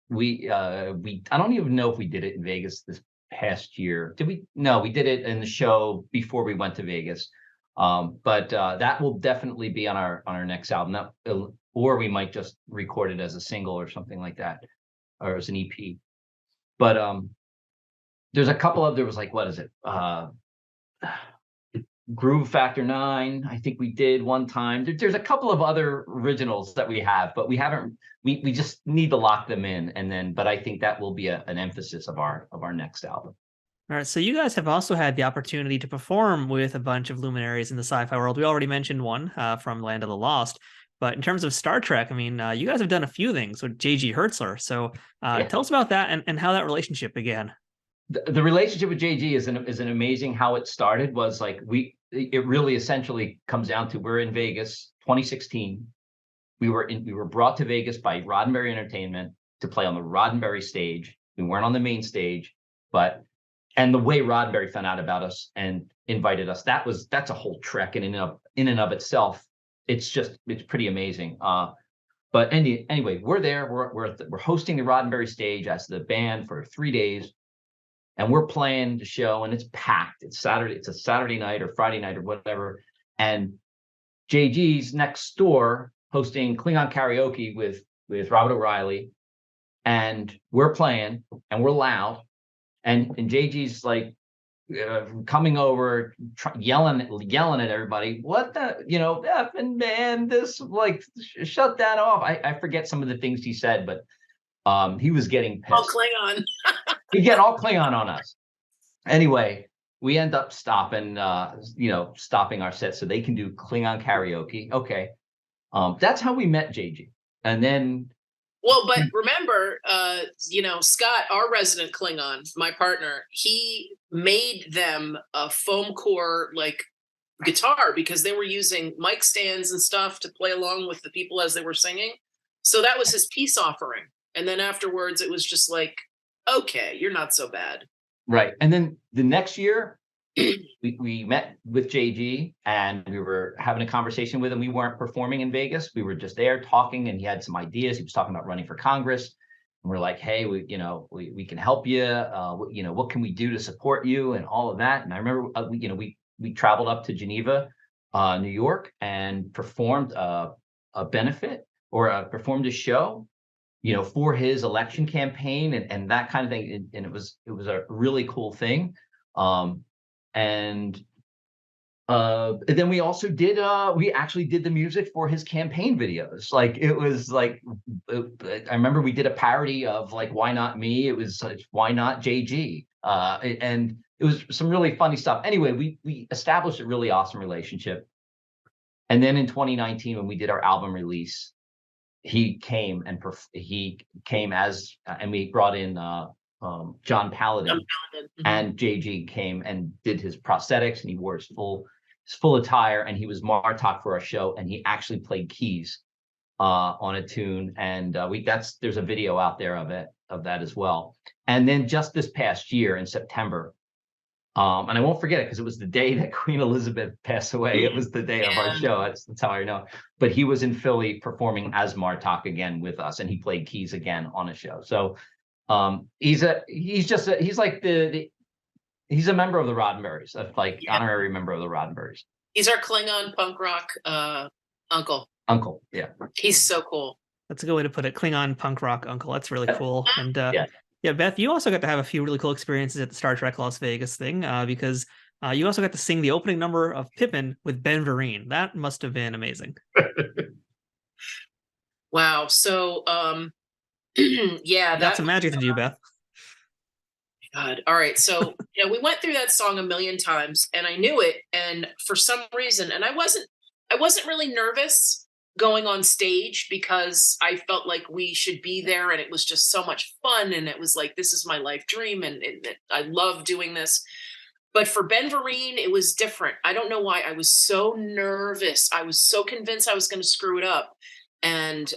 We I don't even know if we did it in Vegas this past year. Did we? No, we did it in the show before we went to Vegas. But that will definitely be on our next album. Or we might just record it as a single or something like that, or as an EP. But there's a couple of, there was like, what is it? Groove Factor 9, I think we did one time. There's a couple of other originals that we have, but we just need to lock them in, but I think that will be an emphasis of our next album. All right, so you guys have also had the opportunity to perform with a bunch of luminaries in the sci-fi world. We already mentioned one from Land of the Lost, but in terms of Star Trek, I mean, you guys have done a few things with J.G. Hertzler. So tell us about that and how that relationship began. The relationship with JG is an amazing. How it started was like it really essentially comes down to, we're in Vegas, 2016. We were brought to Vegas by Roddenberry Entertainment to play on the Roddenberry stage. We weren't on the main stage, and the way Roddenberry found out about us and invited us, that's a whole trek in and of itself. It's pretty amazing. But anyway, we're there. We're hosting the Roddenberry stage as the band for 3 days. And we're playing the show, and it's packed. It's Saturday. It's a Saturday night or Friday night or whatever. And JG's next door hosting Klingon karaoke with Robert O'Reilly, and we're playing, and we're loud, and JG's like coming over, yelling at everybody. What the, effing man, this, like, shut that off. I forget some of the things he said, but he was getting pissed. Oh, Klingon. He'd get all Klingon on us. Anyway, we end up stopping our set so they can do Klingon karaoke. Okay. That's how we met JG. And then. Well, but remember, Scott, our resident Klingon, my partner, he made them a foam core, like, guitar, because they were using mic stands and stuff to play along with the people as they were singing. So that was his peace offering. And then afterwards, it was just like, okay, you're not so bad. Right. And then the next year, we met with JG, and we were having a conversation with him. We weren't performing in Vegas. We were just there talking, and he had some ideas. He was talking about running for Congress. And we're like, hey, we can help you. What can we do to support you and all of that? And I remember, we traveled up to Geneva, New York, and performed a benefit, or performed a show, for his election campaign and that kind of thing. And it was a really cool thing. And then we also did, we actually did the music for his campaign videos. Like, it was like, I remember we did a parody of, like, Why Not Me? It was like, Why Not JG? And it was some really funny stuff. Anyway, we established a really awesome relationship. And then in 2019, when we did our album release, he came and we brought in John Paladin, and JG came and did his prosthetics, and he wore his full attire, and he was Martok for our show, and he actually played keys on a tune, and there's a video out there of that as well. And then just this past year in September, and I won't forget it because it was the day that Queen Elizabeth passed away. It was the day of our show. That's how I know. But he was in Philly performing as Martok again with us, and he played keys again on a show. So he's a member of the Roddenberries, honorary member of the Roddenberries. He's our Klingon punk rock uncle. Uncle, yeah. He's so cool. That's a good way to put it. Klingon punk rock uncle. That's really cool. And yeah, Beth, you also got to have a few really cool experiences at the Star Trek Las Vegas thing, because you also got to sing the opening number of Pippin with Ben Vereen. That must have been amazing. Wow. So, yeah. That's some magic to do, Beth. God. All right. So, we went through that song a million times, and I knew it. And for some reason, and I wasn't really nervous going on stage, because I felt like we should be there, and it was just so much fun, and it was like, this is my life dream, and I love doing this. But for Ben Vereen, it was different. I don't know why. I was so nervous. I was so convinced I was going to screw it up. And,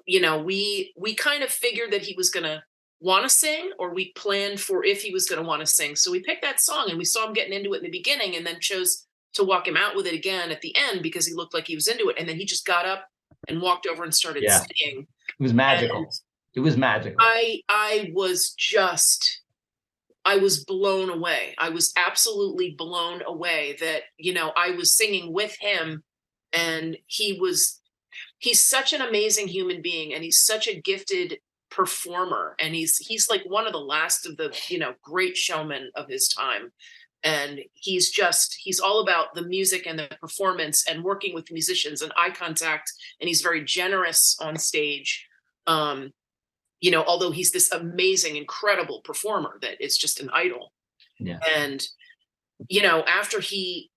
we kind of figured that he was going to want to sing, or we planned for if he was going to want to sing. So we picked that song and we saw him getting into it in the beginning, and then chose to walk him out with it again at the end because he looked like he was into it. And then he just got up and walked over and started singing. It was magical. And it was magical. I was blown away. I was absolutely blown away that, I was singing with him, and he's such an amazing human being, and he's such a gifted performer, and he's like one of the last of the, great showmen of his time. And he's all about the music and the performance and working with musicians and eye contact. And he's very generous on stage. Although he's this amazing, incredible performer that is just an idol. Yeah. And, after he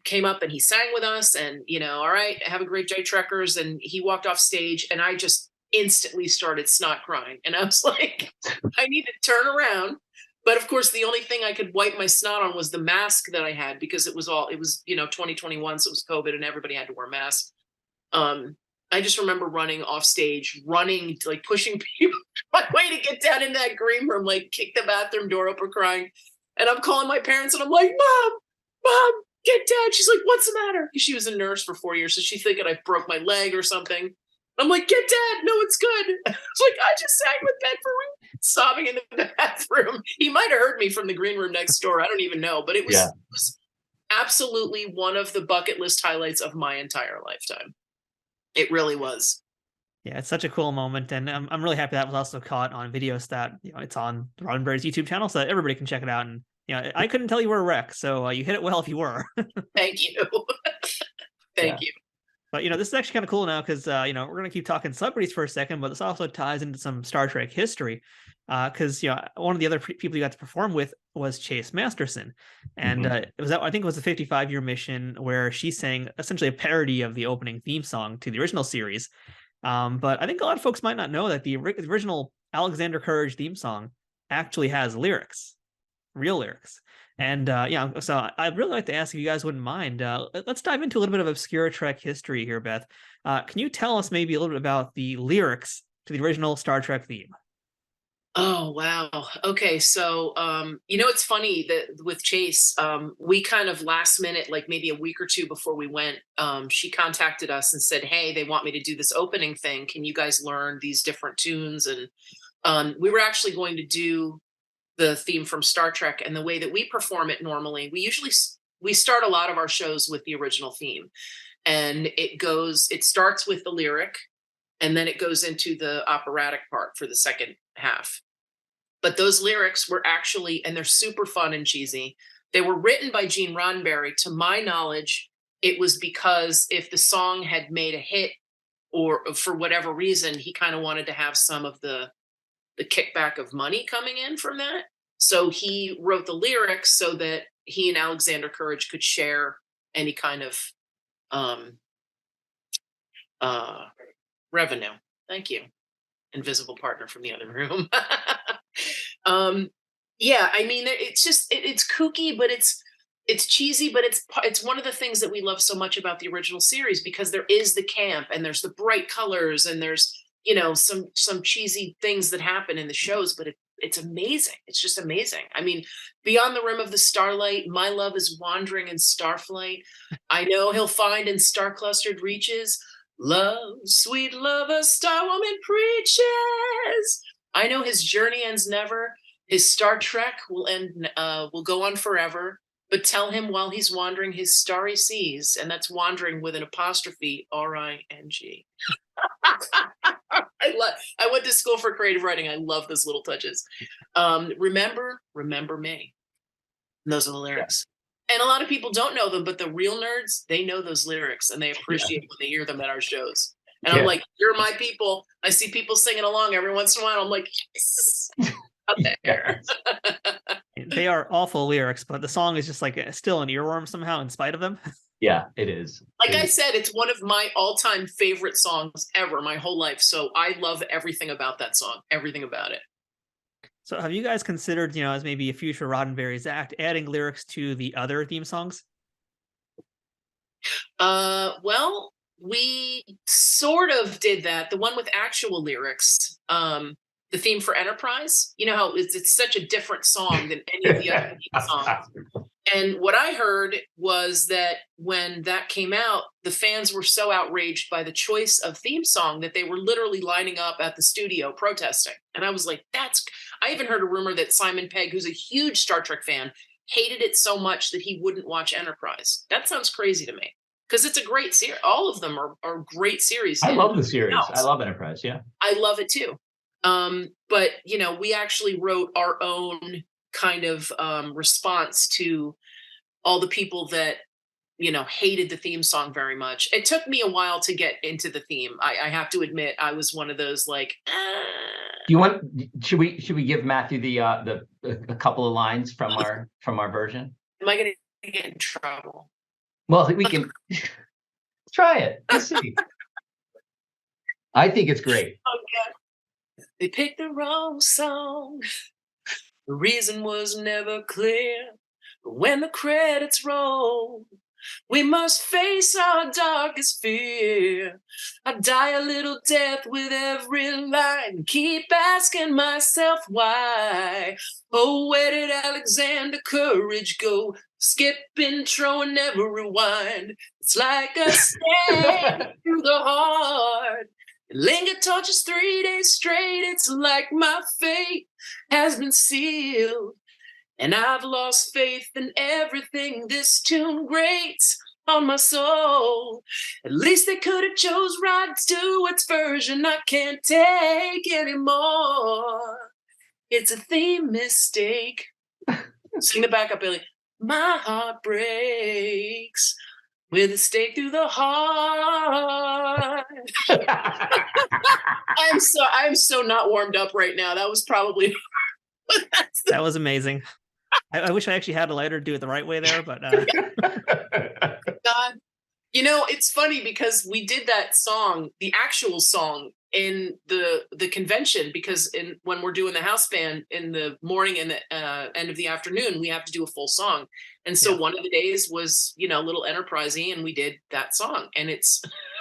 came up and he sang with us, and, all right, have a great day, Trekkers. And he walked off stage, and I just instantly started snot crying. And I was like, I need to turn around. But of course, the only thing I could wipe my snot on was the mask that I had, because it was 2021. So it was COVID and everybody had to wear masks. I just remember running off stage, like pushing people my way to get down in that green room, like kick the bathroom door open crying. And I'm calling my parents and I'm like, Mom, get Dad. She's like, what's the matter? Because she was a nurse for 4 years. So she's thinking I broke my leg or something. I'm like, get Dad. No, it's good. I was like, I just sang with Ben Vereen, sobbing in the bathroom. He might have heard me from the green room next door. I don't even know. But it was absolutely one of the bucket list highlights of my entire lifetime. It really was. Yeah, it's such a cool moment, and I'm really happy that was also caught on Videostat. It's on the Roddenberries YouTube channel, so that everybody can check it out. And I couldn't tell you were a wreck, so you hit it well if you were. Thank you. Thank you. But this is actually kind of cool now, because we're going to keep talking celebrities for a second, but this also ties into some Star Trek history, because one of the other people you got to perform with was Chase Masterson, and it was I think it was a 55-year mission where she sang essentially a parody of the opening theme song to the original series. But I think a lot of folks might not know that the original Alexander Courage theme song actually has lyrics, real lyrics. And so I'd really like to ask if you guys wouldn't mind. Let's dive into a little bit of obscure Trek history here, Beth. Can you tell us maybe a little bit about the lyrics to the original Star Trek theme? Oh, wow. Okay. So, it's funny that with Chase, we kind of last minute, like maybe a week or two before we went, she contacted us and said, hey, they want me to do this opening thing. Can you guys learn these different tunes? And we were actually going to do the theme from Star Trek, and the way that we perform it normally, we start a lot of our shows with the original theme, and it starts with the lyric, and then it goes into the operatic part for the second half. But those lyrics were actually, and they're super fun and cheesy, they were written by Gene Roddenberry. To my knowledge, it was because if the song had made a hit, or for whatever reason, he kind of wanted to have some of the kickback of money coming in from that. So he wrote the lyrics so that he and Alexander Courage could share any kind of revenue. Thank you. Invisible partner from the other room. I mean, it's kooky, but it's cheesy, but it's one of the things that we love so much about the original series, because there is the camp and there's the bright colors and there's some cheesy things that happen in the shows, but it's amazing. It's just amazing. I mean, beyond the rim of the starlight, my love is wandering in starflight. I know he'll find in star-clustered reaches, love, sweet love, a star woman preaches. I know his journey ends never. His Star Trek will go on forever. But tell him while he's wandering his starry seas, and that's wandering with an apostrophe, R-I-N-G. I went to school for creative writing. I love those little touches. Remember me. And those are the lyrics. And a lot of people don't know them, but the real nerds, they know those lyrics, and they appreciate when they hear them at our shows. And I'm like, you're my people. I see people singing along every once in a while. I'm like, yes. Out there. They are awful lyrics, but the song is just like still an earworm somehow in spite of them. Yeah, it is. Like I said, it's one of my all-time favorite songs ever, my whole life. So I love everything about that song, everything about it. So have you guys considered, as maybe a future Roddenberries act, adding lyrics to the other theme songs? Well, we sort of did that. The one with actual lyrics, the theme for Enterprise. You know how it's such a different song than any of the other theme songs. And what I heard was that when that came out, the fans were so outraged by the choice of theme song that they were literally lining up at the studio protesting. And I was like, I even heard a rumor that Simon Pegg, who's a huge Star Trek fan, hated it so much that he wouldn't watch Enterprise. That sounds crazy to me. Because it's a great series. All of them are great series. I love the series. I love Enterprise. Yeah. I love it too. But we actually wrote our own kind of response to all the people that hated the theme song very much. It took me a while to get into the theme. I have to admit, I was one of those like. Do you want? Should we give Matthew the a couple of lines from our version? Am I going to get in trouble? Well, we can try it. Let's see. I think it's great. Okay. They picked the wrong song. The reason was never clear. But when the credits roll, we must face our darkest fear. I die a little death with every line. Keep asking myself why. Oh, where did Alexander Courage go? Skip intro and never rewind. It's like a stake through the heart. Linger torches 3 days straight. It's like my fate has been sealed. And I've lost faith in everything this tune grates on my soul. At least they could have chose Rod Stewart's version. I can't take anymore. It's a theme mistake. Sing the backup, Billy. My heart breaks with a stake through the heart. I'm so not warmed up right now. That was probably that was amazing. I wish I actually had a lighter to do it the right way there, but God. It's funny because we did that song, the actual song, in the convention, because when we're doing the house band in the morning and the end of the afternoon, we have to do a full song. And so one of the days was, a little Enterprise-y, and we did that song. And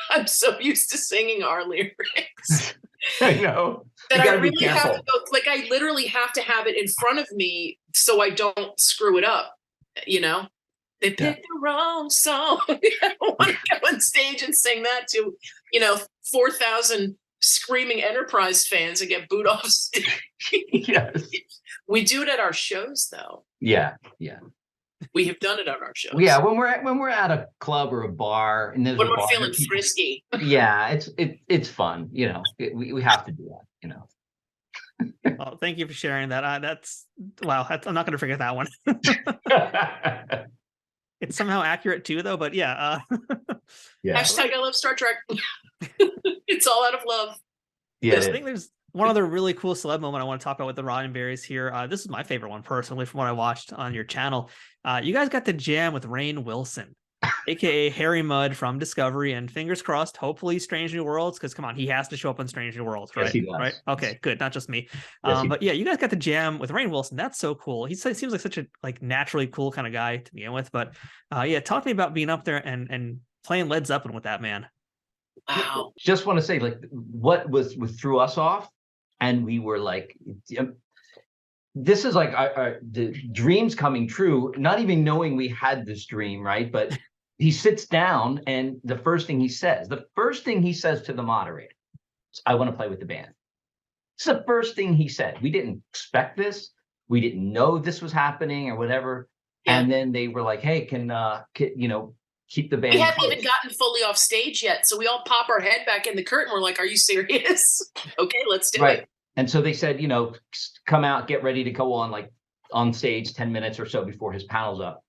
I'm so used to singing our lyrics. I know. That I really have to go, like, I literally have to have it in front of me so I don't screw it up, They picked the wrong song. I don't want to go on stage and sing that to, 4,000 screaming Enterprise fans and get booed off stage. Yes. We do it at our shows, though. Yeah. We have done it at our shows. Yeah, when we're at a club or a bar, and there's when we're feeling frisky. Yeah, it's fun. We have to do that. Well, thank you for sharing that. That's wow. I'm not going to forget that one. It's somehow accurate too, though. But yeah. Yeah. Hashtag I love Star Trek. It's all out of love. Yeah. I think there's one other really cool celeb moment I want to talk about with the Roddenberries here. This is my favorite one personally from what I watched on your channel. You guys got to jam with Rainn Wilson, aka Harry Mudd from Discovery, and fingers crossed, hopefully Strange New Worlds, because come on, he has to show up on Strange New Worlds, right? Yes, he does. Right? Okay, good, not just me. Yes, but yeah, you guys got to jam with Rainn Wilson. That's so cool. He seems like such a naturally cool kind of guy to begin with. But yeah, talk to me about being up there and playing Led Zeppelin with that man. Wow. Just want to say, what threw us off, and we were like, this is like the dreams coming true, not even knowing we had this dream, right? But he sits down, and the first thing he says to the moderator is, I want to play with the band. It's the first thing he said. We didn't expect this. We didn't know this was happening or whatever. Yeah. And then they were like, hey, can keep the band. We haven't even gotten fully off stage yet. So we all pop our head back in the curtain. We're like, are you serious? Okay, let's do it. And so they said, come out, get ready to go on stage 10 minutes or so before his panel's up.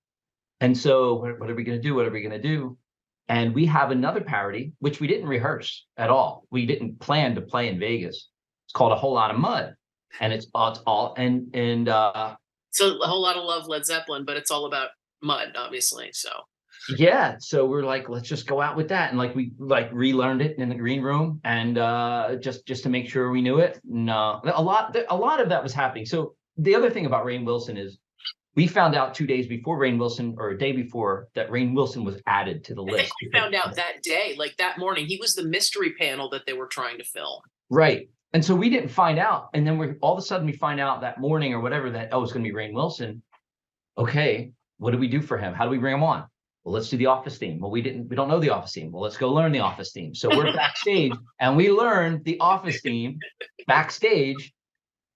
And so what are we going to do? What are we going to do? And we have another parody, which we didn't rehearse at all. We didn't plan to play in Vegas. It's called A Whole Lot of Mud. And it's all so A Whole Lot of Love, Led Zeppelin, but it's all about mud, obviously. So Yeah, so we're like, let's just go out with that, and like we like relearned it in the green room, and just to make sure we knew it. No, a lot of that was happening. So the other thing about Rainn Wilson is we found out 2 days before Rainn Wilson, or a day before, that Rainn Wilson was added to the I think list. we found out that day, like that morning. He was the mystery panel that they were trying to fill. Right. And so we didn't find out, and then we all of a sudden we find out that morning or whatever that it's going to be Rainn Wilson. Okay, what do we do for him? How do we bring him on? Well, let's do the Office theme. Well, we don't know the Office theme. Well, let's go learn the Office theme. So we're backstage, and we learned the Office theme backstage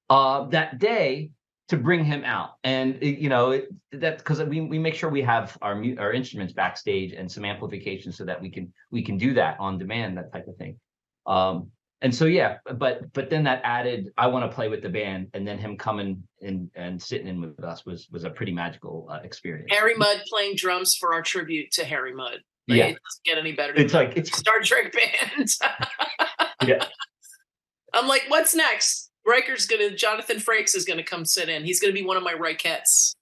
that day to bring him out. And that because we make sure we have our instruments backstage and some amplification so that we can do that on demand, that type of thing. And so yeah, but then that added, I want to play with the band, and then him coming in and sitting in with us was a pretty magical experience. Harry Mudd playing drums for our tribute to Harry Mudd. Like, Yeah, it doesn't get any better. it's like it's Star Trek band. yeah. I'm like, what's next? Jonathan Frakes is gonna come sit in. He's gonna be one of my Rikettes.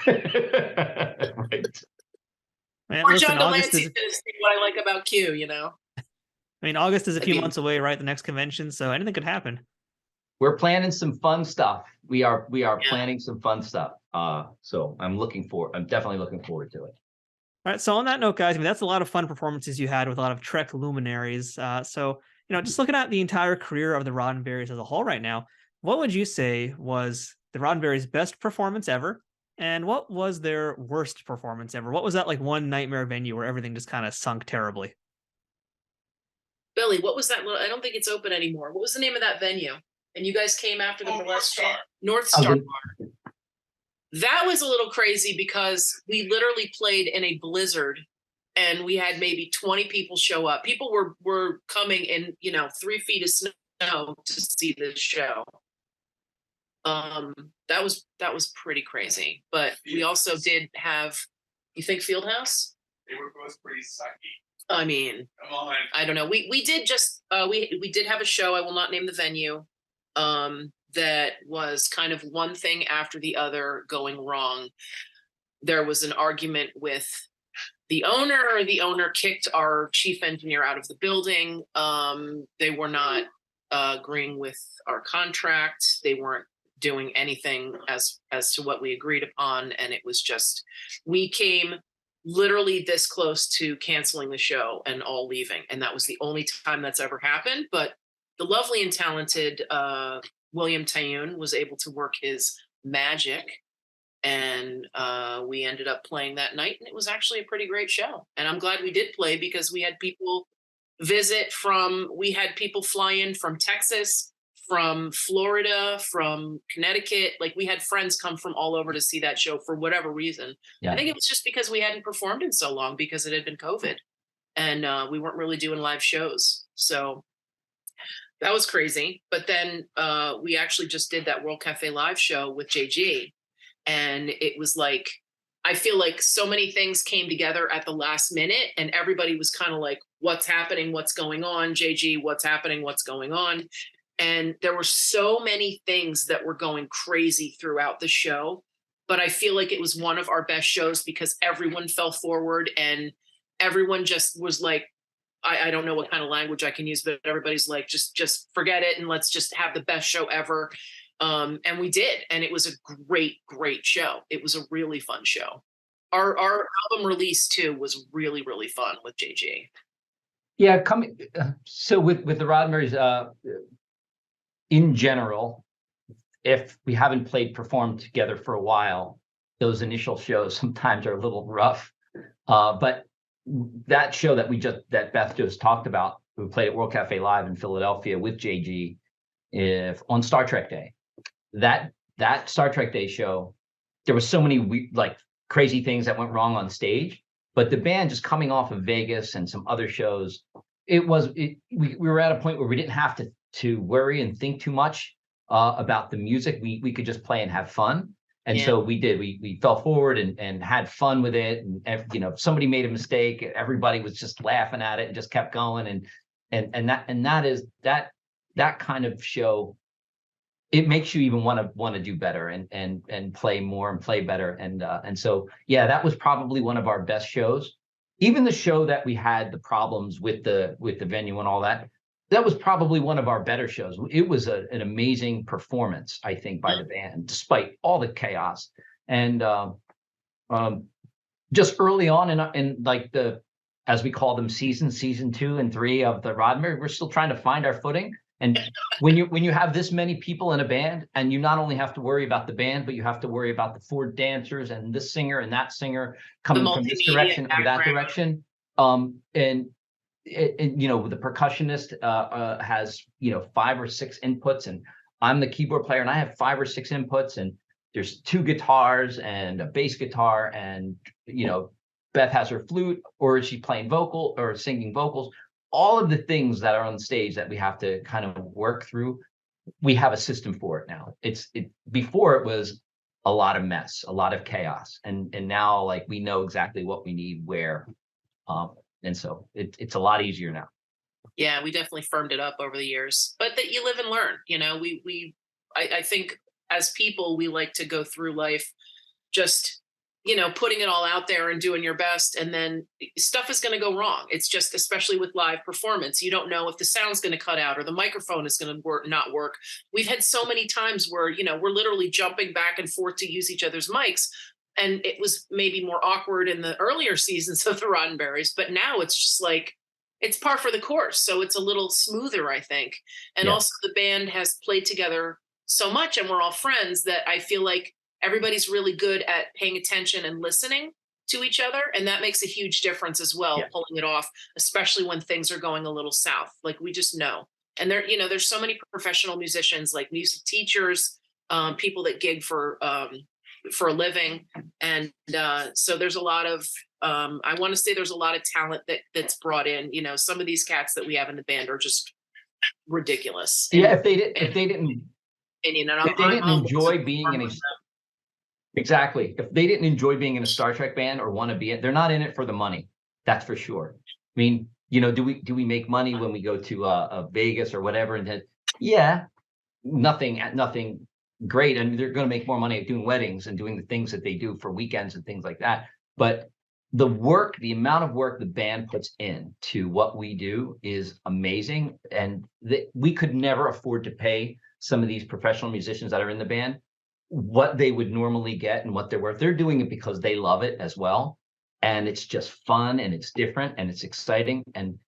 Right. Man, Or listen, John August Delancey's is, gonna see what I like about Q, you know. I mean, August is a few mean- months away, right? The next convention, so anything could happen. We're planning some fun stuff. We are Yeah. planning some fun stuff. So I'm definitely looking forward to it. All right. So on that note, guys, I mean, that's a lot of fun performances you had with a lot of Trek luminaries. So, just looking at the entire career of the Roddenberries as a whole right now, what would you say was the Roddenberries' best performance ever? And what was their worst performance ever? What was that like one nightmare venue where everything just kind of sunk terribly? Billy, what was that? I don't think it's open anymore. What was the name of that venue? And you guys came after the withStar. North Oh, Star. the- That was a little crazy because we literally played in a blizzard, and we had maybe 20 people show up. People were coming in, 3 feet of snow to see this show. That was pretty crazy. But we also did have, you think Fieldhouse? They were both pretty sucky. I mean, Come on. I don't know. We did just we did have a show. I will not name the venue. That was kind of one thing after the other going wrong. There was an argument with the owner. The owner kicked our chief engineer out of the building. They were not agreeing with our contract. They weren't doing anything as to what we agreed upon, and it was just, we came literally this close to canceling the show and all leaving, and that was the only time that's ever happened. But the lovely and talented William Tayoun was able to work his magic, and we ended up playing that night, and it was actually a pretty great show. And I'm glad we did play, because we had people we had people fly in from Texas, from Florida, from Connecticut. Like, we had friends come from all over to see that show for whatever reason. Yeah. I think it was just because we hadn't performed in so long, because it had been COVID, and we weren't really doing live shows. So that was crazy. But then we actually just did that World Cafe live show with JG. And it was like, I feel like so many things came together at the last minute, and everybody was kind of like, what's happening? What's going on? JG, what's happening? What's going on? And there were so many things that were going crazy throughout the show. But I feel like it was one of our best shows, because everyone fell forward, and everyone just was like, I don't know what kind of language I can use, but everybody's like, just forget it, and let's just have the best show ever. And we did, and it was a great, great show. It was a really fun show. Our album release too was really, really fun with JG. Yeah, so with the Roddenberries, in general, if we haven't performed together for a while, those initial shows sometimes are a little rough. But that show that Beth just talked about, we played at World Cafe Live in Philadelphia with JG on Star Trek Day. That Star Trek Day show, there were so many crazy things that went wrong on stage, but the band just coming off of Vegas and some other shows, we were at a point where we didn't have to worry and think too much about the music. We could just play and have fun. And so we did. We fell forward and had fun with it. And if somebody made a mistake, everybody was just laughing at it and just kept going. And that kind of show, it makes you even want to do better and play more and play better. And so, yeah, that was probably one of our best shows. Even the show that we had the problems with the venue and all that, that was probably one of our better shows. It was an amazing performance, I think, by the band, despite all the chaos. And just early on in like the, as we call them, season 2 and 3 of the Roddenberry, we're still trying to find our footing. And when you have this many people in a band, and you not only have to worry about the band, but you have to worry about the 4 dancers and this singer and that singer coming from this direction or that direction. And the percussionist has 5 or 6 inputs, and I'm the keyboard player, and I have 5 or 6 inputs, and there's 2 guitars and a bass guitar, and Beth has her flute, or is she playing vocal or singing vocals? All of the things that are on stage that we have to kind of work through, we have a system for it now. Before it was a lot of mess, a lot of chaos, and now like we know exactly what we need where, and so it's a lot easier now. Yeah, we definitely firmed it up over the years, but that you live and learn. I think as people, we like to go through life just putting it all out there and doing your best, and then stuff is going to go wrong. It's just, especially with live performance, you don't know if the sound's going to cut out or the microphone is going to not work. We've had so many times where we're literally jumping back and forth to use each other's mics, and it was maybe more awkward in the earlier seasons of the Roddenberries, but now it's just like it's par for the course, so it's a little smoother, I think. And also the band has played together so much, and we're all friends, that I feel like everybody's really good at paying attention and listening to each other. And that makes a huge difference as well, pulling it off, especially when things are going a little south. Like, we just know. And there's so many professional musicians, like music teachers, people that gig for a living. And so there's a lot of, I want to say there's a lot of talent that's brought in. Some of these cats that we have in the band are just ridiculous. Yeah. If they didn't enjoy being in a, exactly. If they didn't enjoy being in a Star Trek band or want to be it, they're not in it for the money. That's for sure. I mean, do we make money when we go to Vegas or whatever? And then, nothing great. I mean, they're going to make more money at doing weddings and doing the things that they do for weekends and things like that. But the amount of work the band puts in to what we do is amazing. And we could never afford to pay some of these professional musicians that are in the band what they would normally get and what they're worth. They're doing it because they love it as well. And it's just fun, and it's different, and it's exciting. And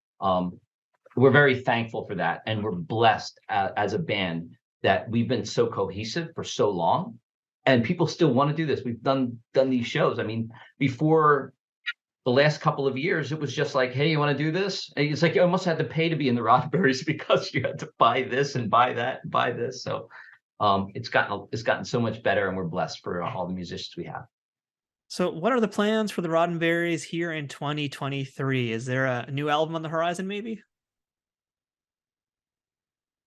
we're very thankful for that. And we're blessed as a band that we've been so cohesive for so long, and people still want to do this. We've done these shows. I mean, before the last couple of years, it was just like, hey, you want to do this? And it's like you almost had to pay to be in the Roddenberries because you had to buy this and buy that and buy this. So it's gotten so much better, and we're blessed for all the musicians we have. So what are the plans for the Roddenberries here in 2023? Is there a new album on the horizon, maybe?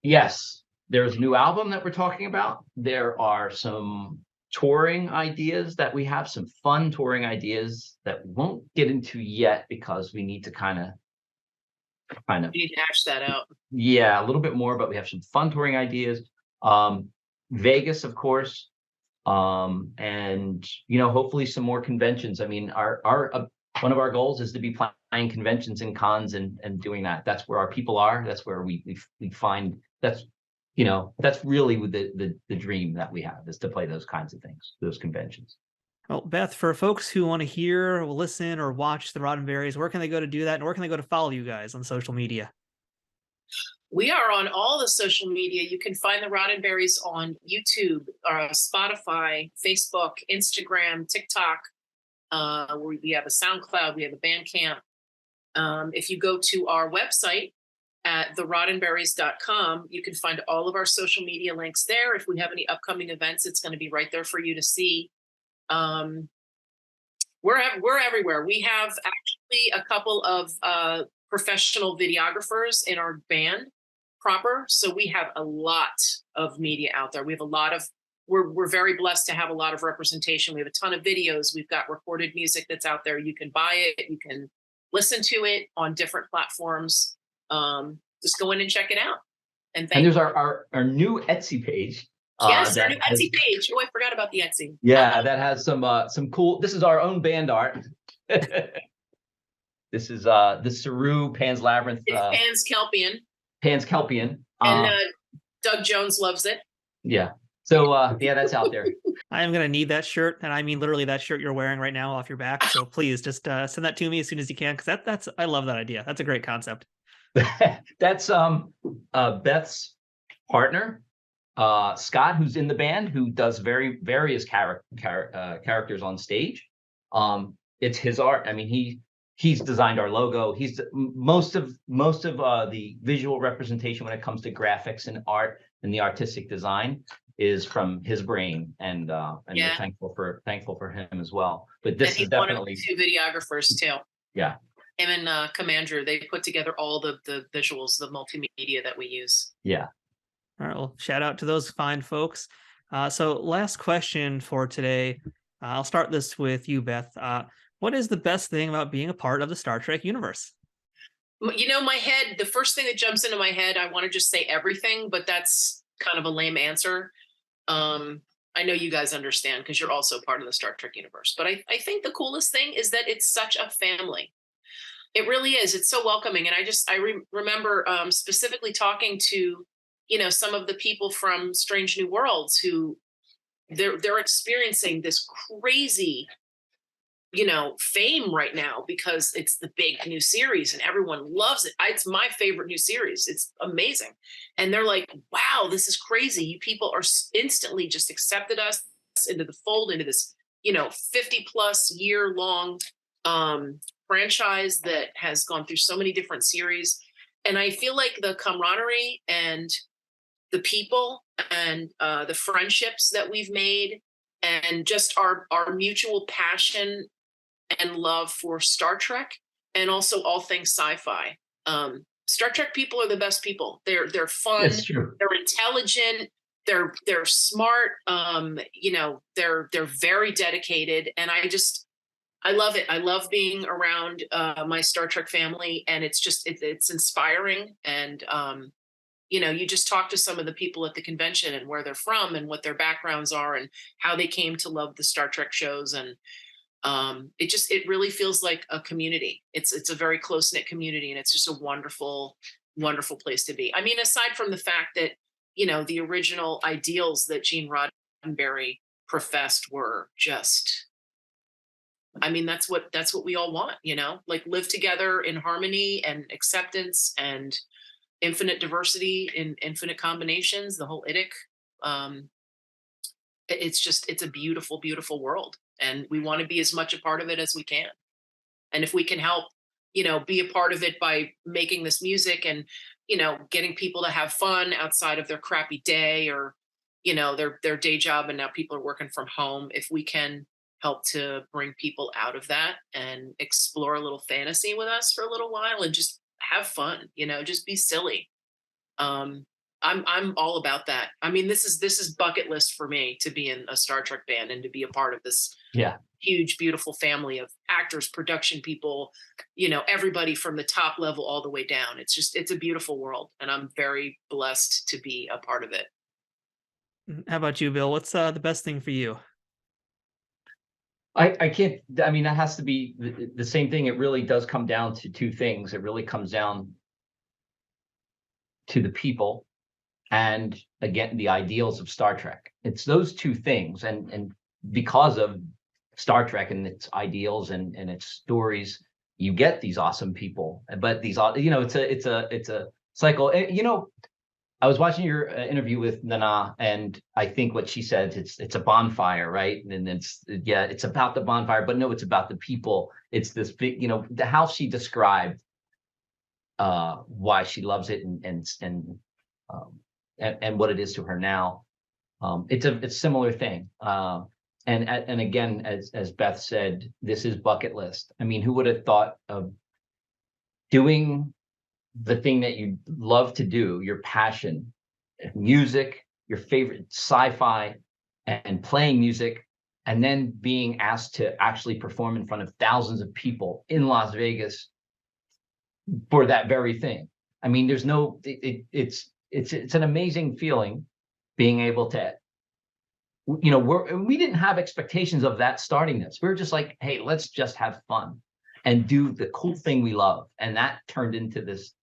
Yes, there's a new album that we're talking about. There are some touring ideas that we have, some fun touring ideas that we won't get into yet because we need to kind of you need to hash that out. Yeah, a little bit more, but we have some fun touring ideas. Vegas, of course, and hopefully some more conventions. I mean, our one of our goals is to be playing conventions and cons and doing that. That's where our people are. That's where we find that's really the dream that we have, is to play those kinds of things, those conventions. Well, Beth, for folks who want to hear, listen, or watch the Roddenberries, where can they go to do that, and where can they go to follow you guys on social media? We are on all the social media. You can find the Roddenberries on YouTube, Spotify, Facebook, Instagram, TikTok. We have a SoundCloud. We have a Bandcamp. If you go to our website at theroddenberries.com, you can find all of our social media links there. If we have any upcoming events, it's going to be right there for you to see. We're everywhere. We have actually a couple of professional videographers in our band proper, so we have a lot of media out there. We have a lot of we're very blessed to have a lot of representation. We have a ton of videos. We've got recorded music that's out there. You can buy it, you can listen to it on different platforms. Just go in and check it out. And there's our new Etsy page. Yes, our that new has- Etsy page. Oh, I forgot about the Etsy. yeah, that has some cool. This is our own band art. This is the Saru Pan's Labyrinth, It's Pan's Kelpian. and Doug Jones loves it. Yeah. So yeah, that's out there. I am going to need that shirt, and I mean literally that shirt you're wearing right now off your back. So please just send that to me as soon as you can, because that's I love that idea. That's a great concept. That's Beth's partner, Scott, who's in the band, who does various characters on stage. It's his art. I mean, he's designed our logo. He's most of the visual representation when it comes to graphics and art and the artistic design is from his brain, and we're thankful for him as well. But this is definitely one of the 2 videographers too. Yeah. Him and Commander, they put together all the visuals, the multimedia that we use. Yeah. All right. Well, shout out to those fine folks. So last question for today. I'll start this with you, Beth. What is the best thing about being a part of the Star Trek universe? You know, the first thing that jumps into my head, I want to just say everything, but that's kind of a lame answer. I know you guys understand because you're also part of the Star Trek universe, but I think the coolest thing is that it's such a family. It really is. It's so welcoming. And I remember specifically talking to, some of the people from Strange New Worlds who they're experiencing this crazy, fame right now because it's the big new series and everyone loves it. It's my favorite new series. It's amazing. And they're like, wow, this is crazy. You people are instantly just accepted us into the fold, into this, 50 plus year long franchise that has gone through so many different series. And I feel like the camaraderie and the people and the friendships that we've made and just our mutual passion and love for Star Trek and also all things sci-fi. Star Trek people are the best people. They're fun. That's true. They're intelligent. They're smart. They're very dedicated. And I love it. I love being around my Star Trek family, and it's inspiring. And you just talk to some of the people at the convention and where they're from and what their backgrounds are and how they came to love the Star Trek shows. And it really feels like a community. It's a very close-knit community, and it's just a wonderful, wonderful place to be. I mean, aside from the fact that, the original ideals that Gene Roddenberry professed were just, I mean, that's what we all want, like live together in harmony and acceptance and infinite diversity in infinite combinations, the whole IDIC. It's a beautiful, beautiful world. And we want to be as much a part of it as we can. And if we can help, be a part of it by making this music and, getting people to have fun outside of their crappy day or, their day job, and now people are working from home. If we can help to bring people out of that and explore a little fantasy with us for a little while and just have fun, just be silly. I'm all about that. I mean, this is bucket list for me to be in a Star Trek band and to be a part of this huge, beautiful family of actors, production people, everybody from the top level all the way down. It's a beautiful world, and I'm very blessed to be a part of it. How about you, Bill? What's the best thing for you? I can't, I mean, that has to be the same thing. It really does come down to 2 things. It really comes down to the people and, again, the ideals of Star Trek. It's those 2 things. And because of Star Trek and its ideals and its stories, you get these awesome people. But these, it's a cycle. I was watching your interview with Nana, and I think what she said, it's a bonfire, right? And it's about the bonfire, but no, it's about the people. It's this big, how she described why she loves it and what it is to her now. It's a similar thing. And again, as Beth said, this is bucket list. I mean, who would have thought of doing the thing that you love to do, your passion, music, your favorite sci-fi, and playing music, and then being asked to actually perform in front of thousands of people in Las Vegas for that very thing. I mean, there's no, it's an amazing feeling being able to we didn't have expectations of that starting this. We were just like, hey, let's just have fun and do the cool thing we love. And that turned into this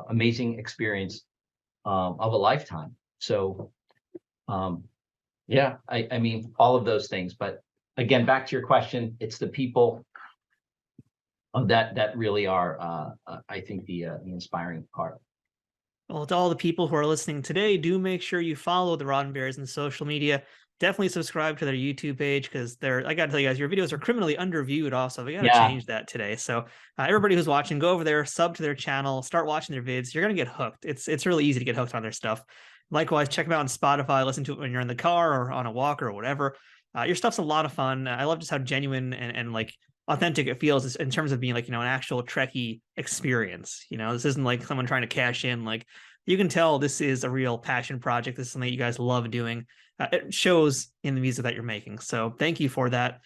amazing experience of a lifetime. So, I mean, all of those things. But again, back to your question, it's the people that really are, I think, the inspiring part. Well, to all the people who are listening today, do make sure you follow the Roddenberries on social media. Definitely subscribe to their YouTube page because I got to tell you guys, your videos are criminally underviewed also. We got to change that today. So everybody who's watching, go over there, sub to their channel, start watching their vids. You're going to get hooked. It's really easy to get hooked on their stuff. Likewise, check them out on Spotify. Listen to it when you're in the car or on a walk or whatever. Your stuff's a lot of fun. I love just how genuine and like authentic it feels in terms of being like, an actual Trekkie experience. This isn't like someone trying to cash in. Like, you can tell this is a real passion project. This is something you guys love doing. It shows in the music that you're making. So thank you for that.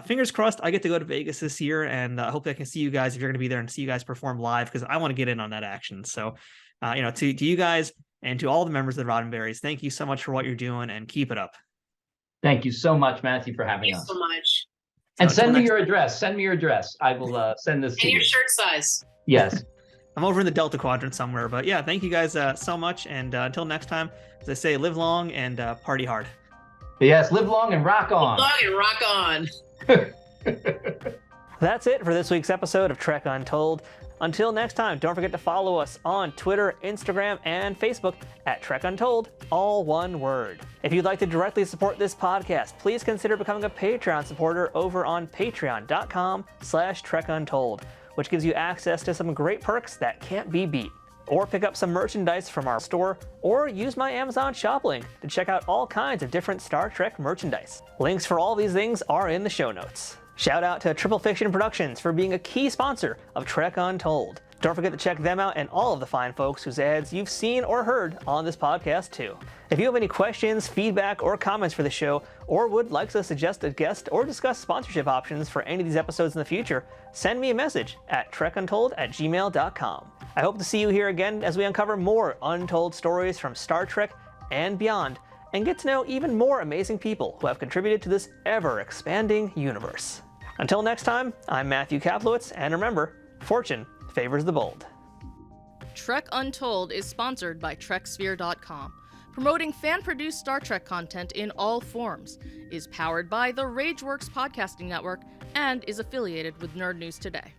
Fingers crossed I get to go to Vegas this year, and I hope I can see you guys if you're going to be there and see you guys perform live, because I want to get in on that action. So, to you guys and to all the members of the Roddenberries, thank you so much for what you're doing, and keep it up. Thank you so much, Matthew, for having us. Thank you so much. And send me your address. Send me your address. I will send this to you. And your shirt size. Yes. I'm over in the Delta Quadrant somewhere, but yeah, thank you guys so much. And until next time, as I say, live long and party hard. Yes, live long and rock on. Live long and rock on. That's it for this week's episode of Trek Untold. Until next time, don't forget to follow us on Twitter, Instagram, and Facebook at Trek Untold, all one word. If you'd like to directly support this podcast, please consider becoming a Patreon supporter over on patreon.com/TrekUntold, which gives you access to some great perks that can't be beat. Or pick up some merchandise from our store, or use my Amazon shop link to check out all kinds of different Star Trek merchandise. Links for all these things are in the show notes. Shout out to Triple Fiction Productions for being a key sponsor of Trek Untold. Don't forget to check them out and all of the fine folks whose ads you've seen or heard on this podcast too. If you have any questions, feedback, or comments for the show, or would like to suggest a guest or discuss sponsorship options for any of these episodes in the future, send me a message at trekuntold@gmail.com. I hope to see you here again as we uncover more untold stories from Star Trek and beyond, and get to know even more amazing people who have contributed to this ever-expanding universe. Until next time, I'm Matthew Kaplowitz, and remember, fortune favors the bold. Trek Untold is sponsored by TrekSphere.com, promoting fan-produced Star Trek content in all forms, is powered by the RageWorks podcasting network, and is affiliated with Nerd News Today.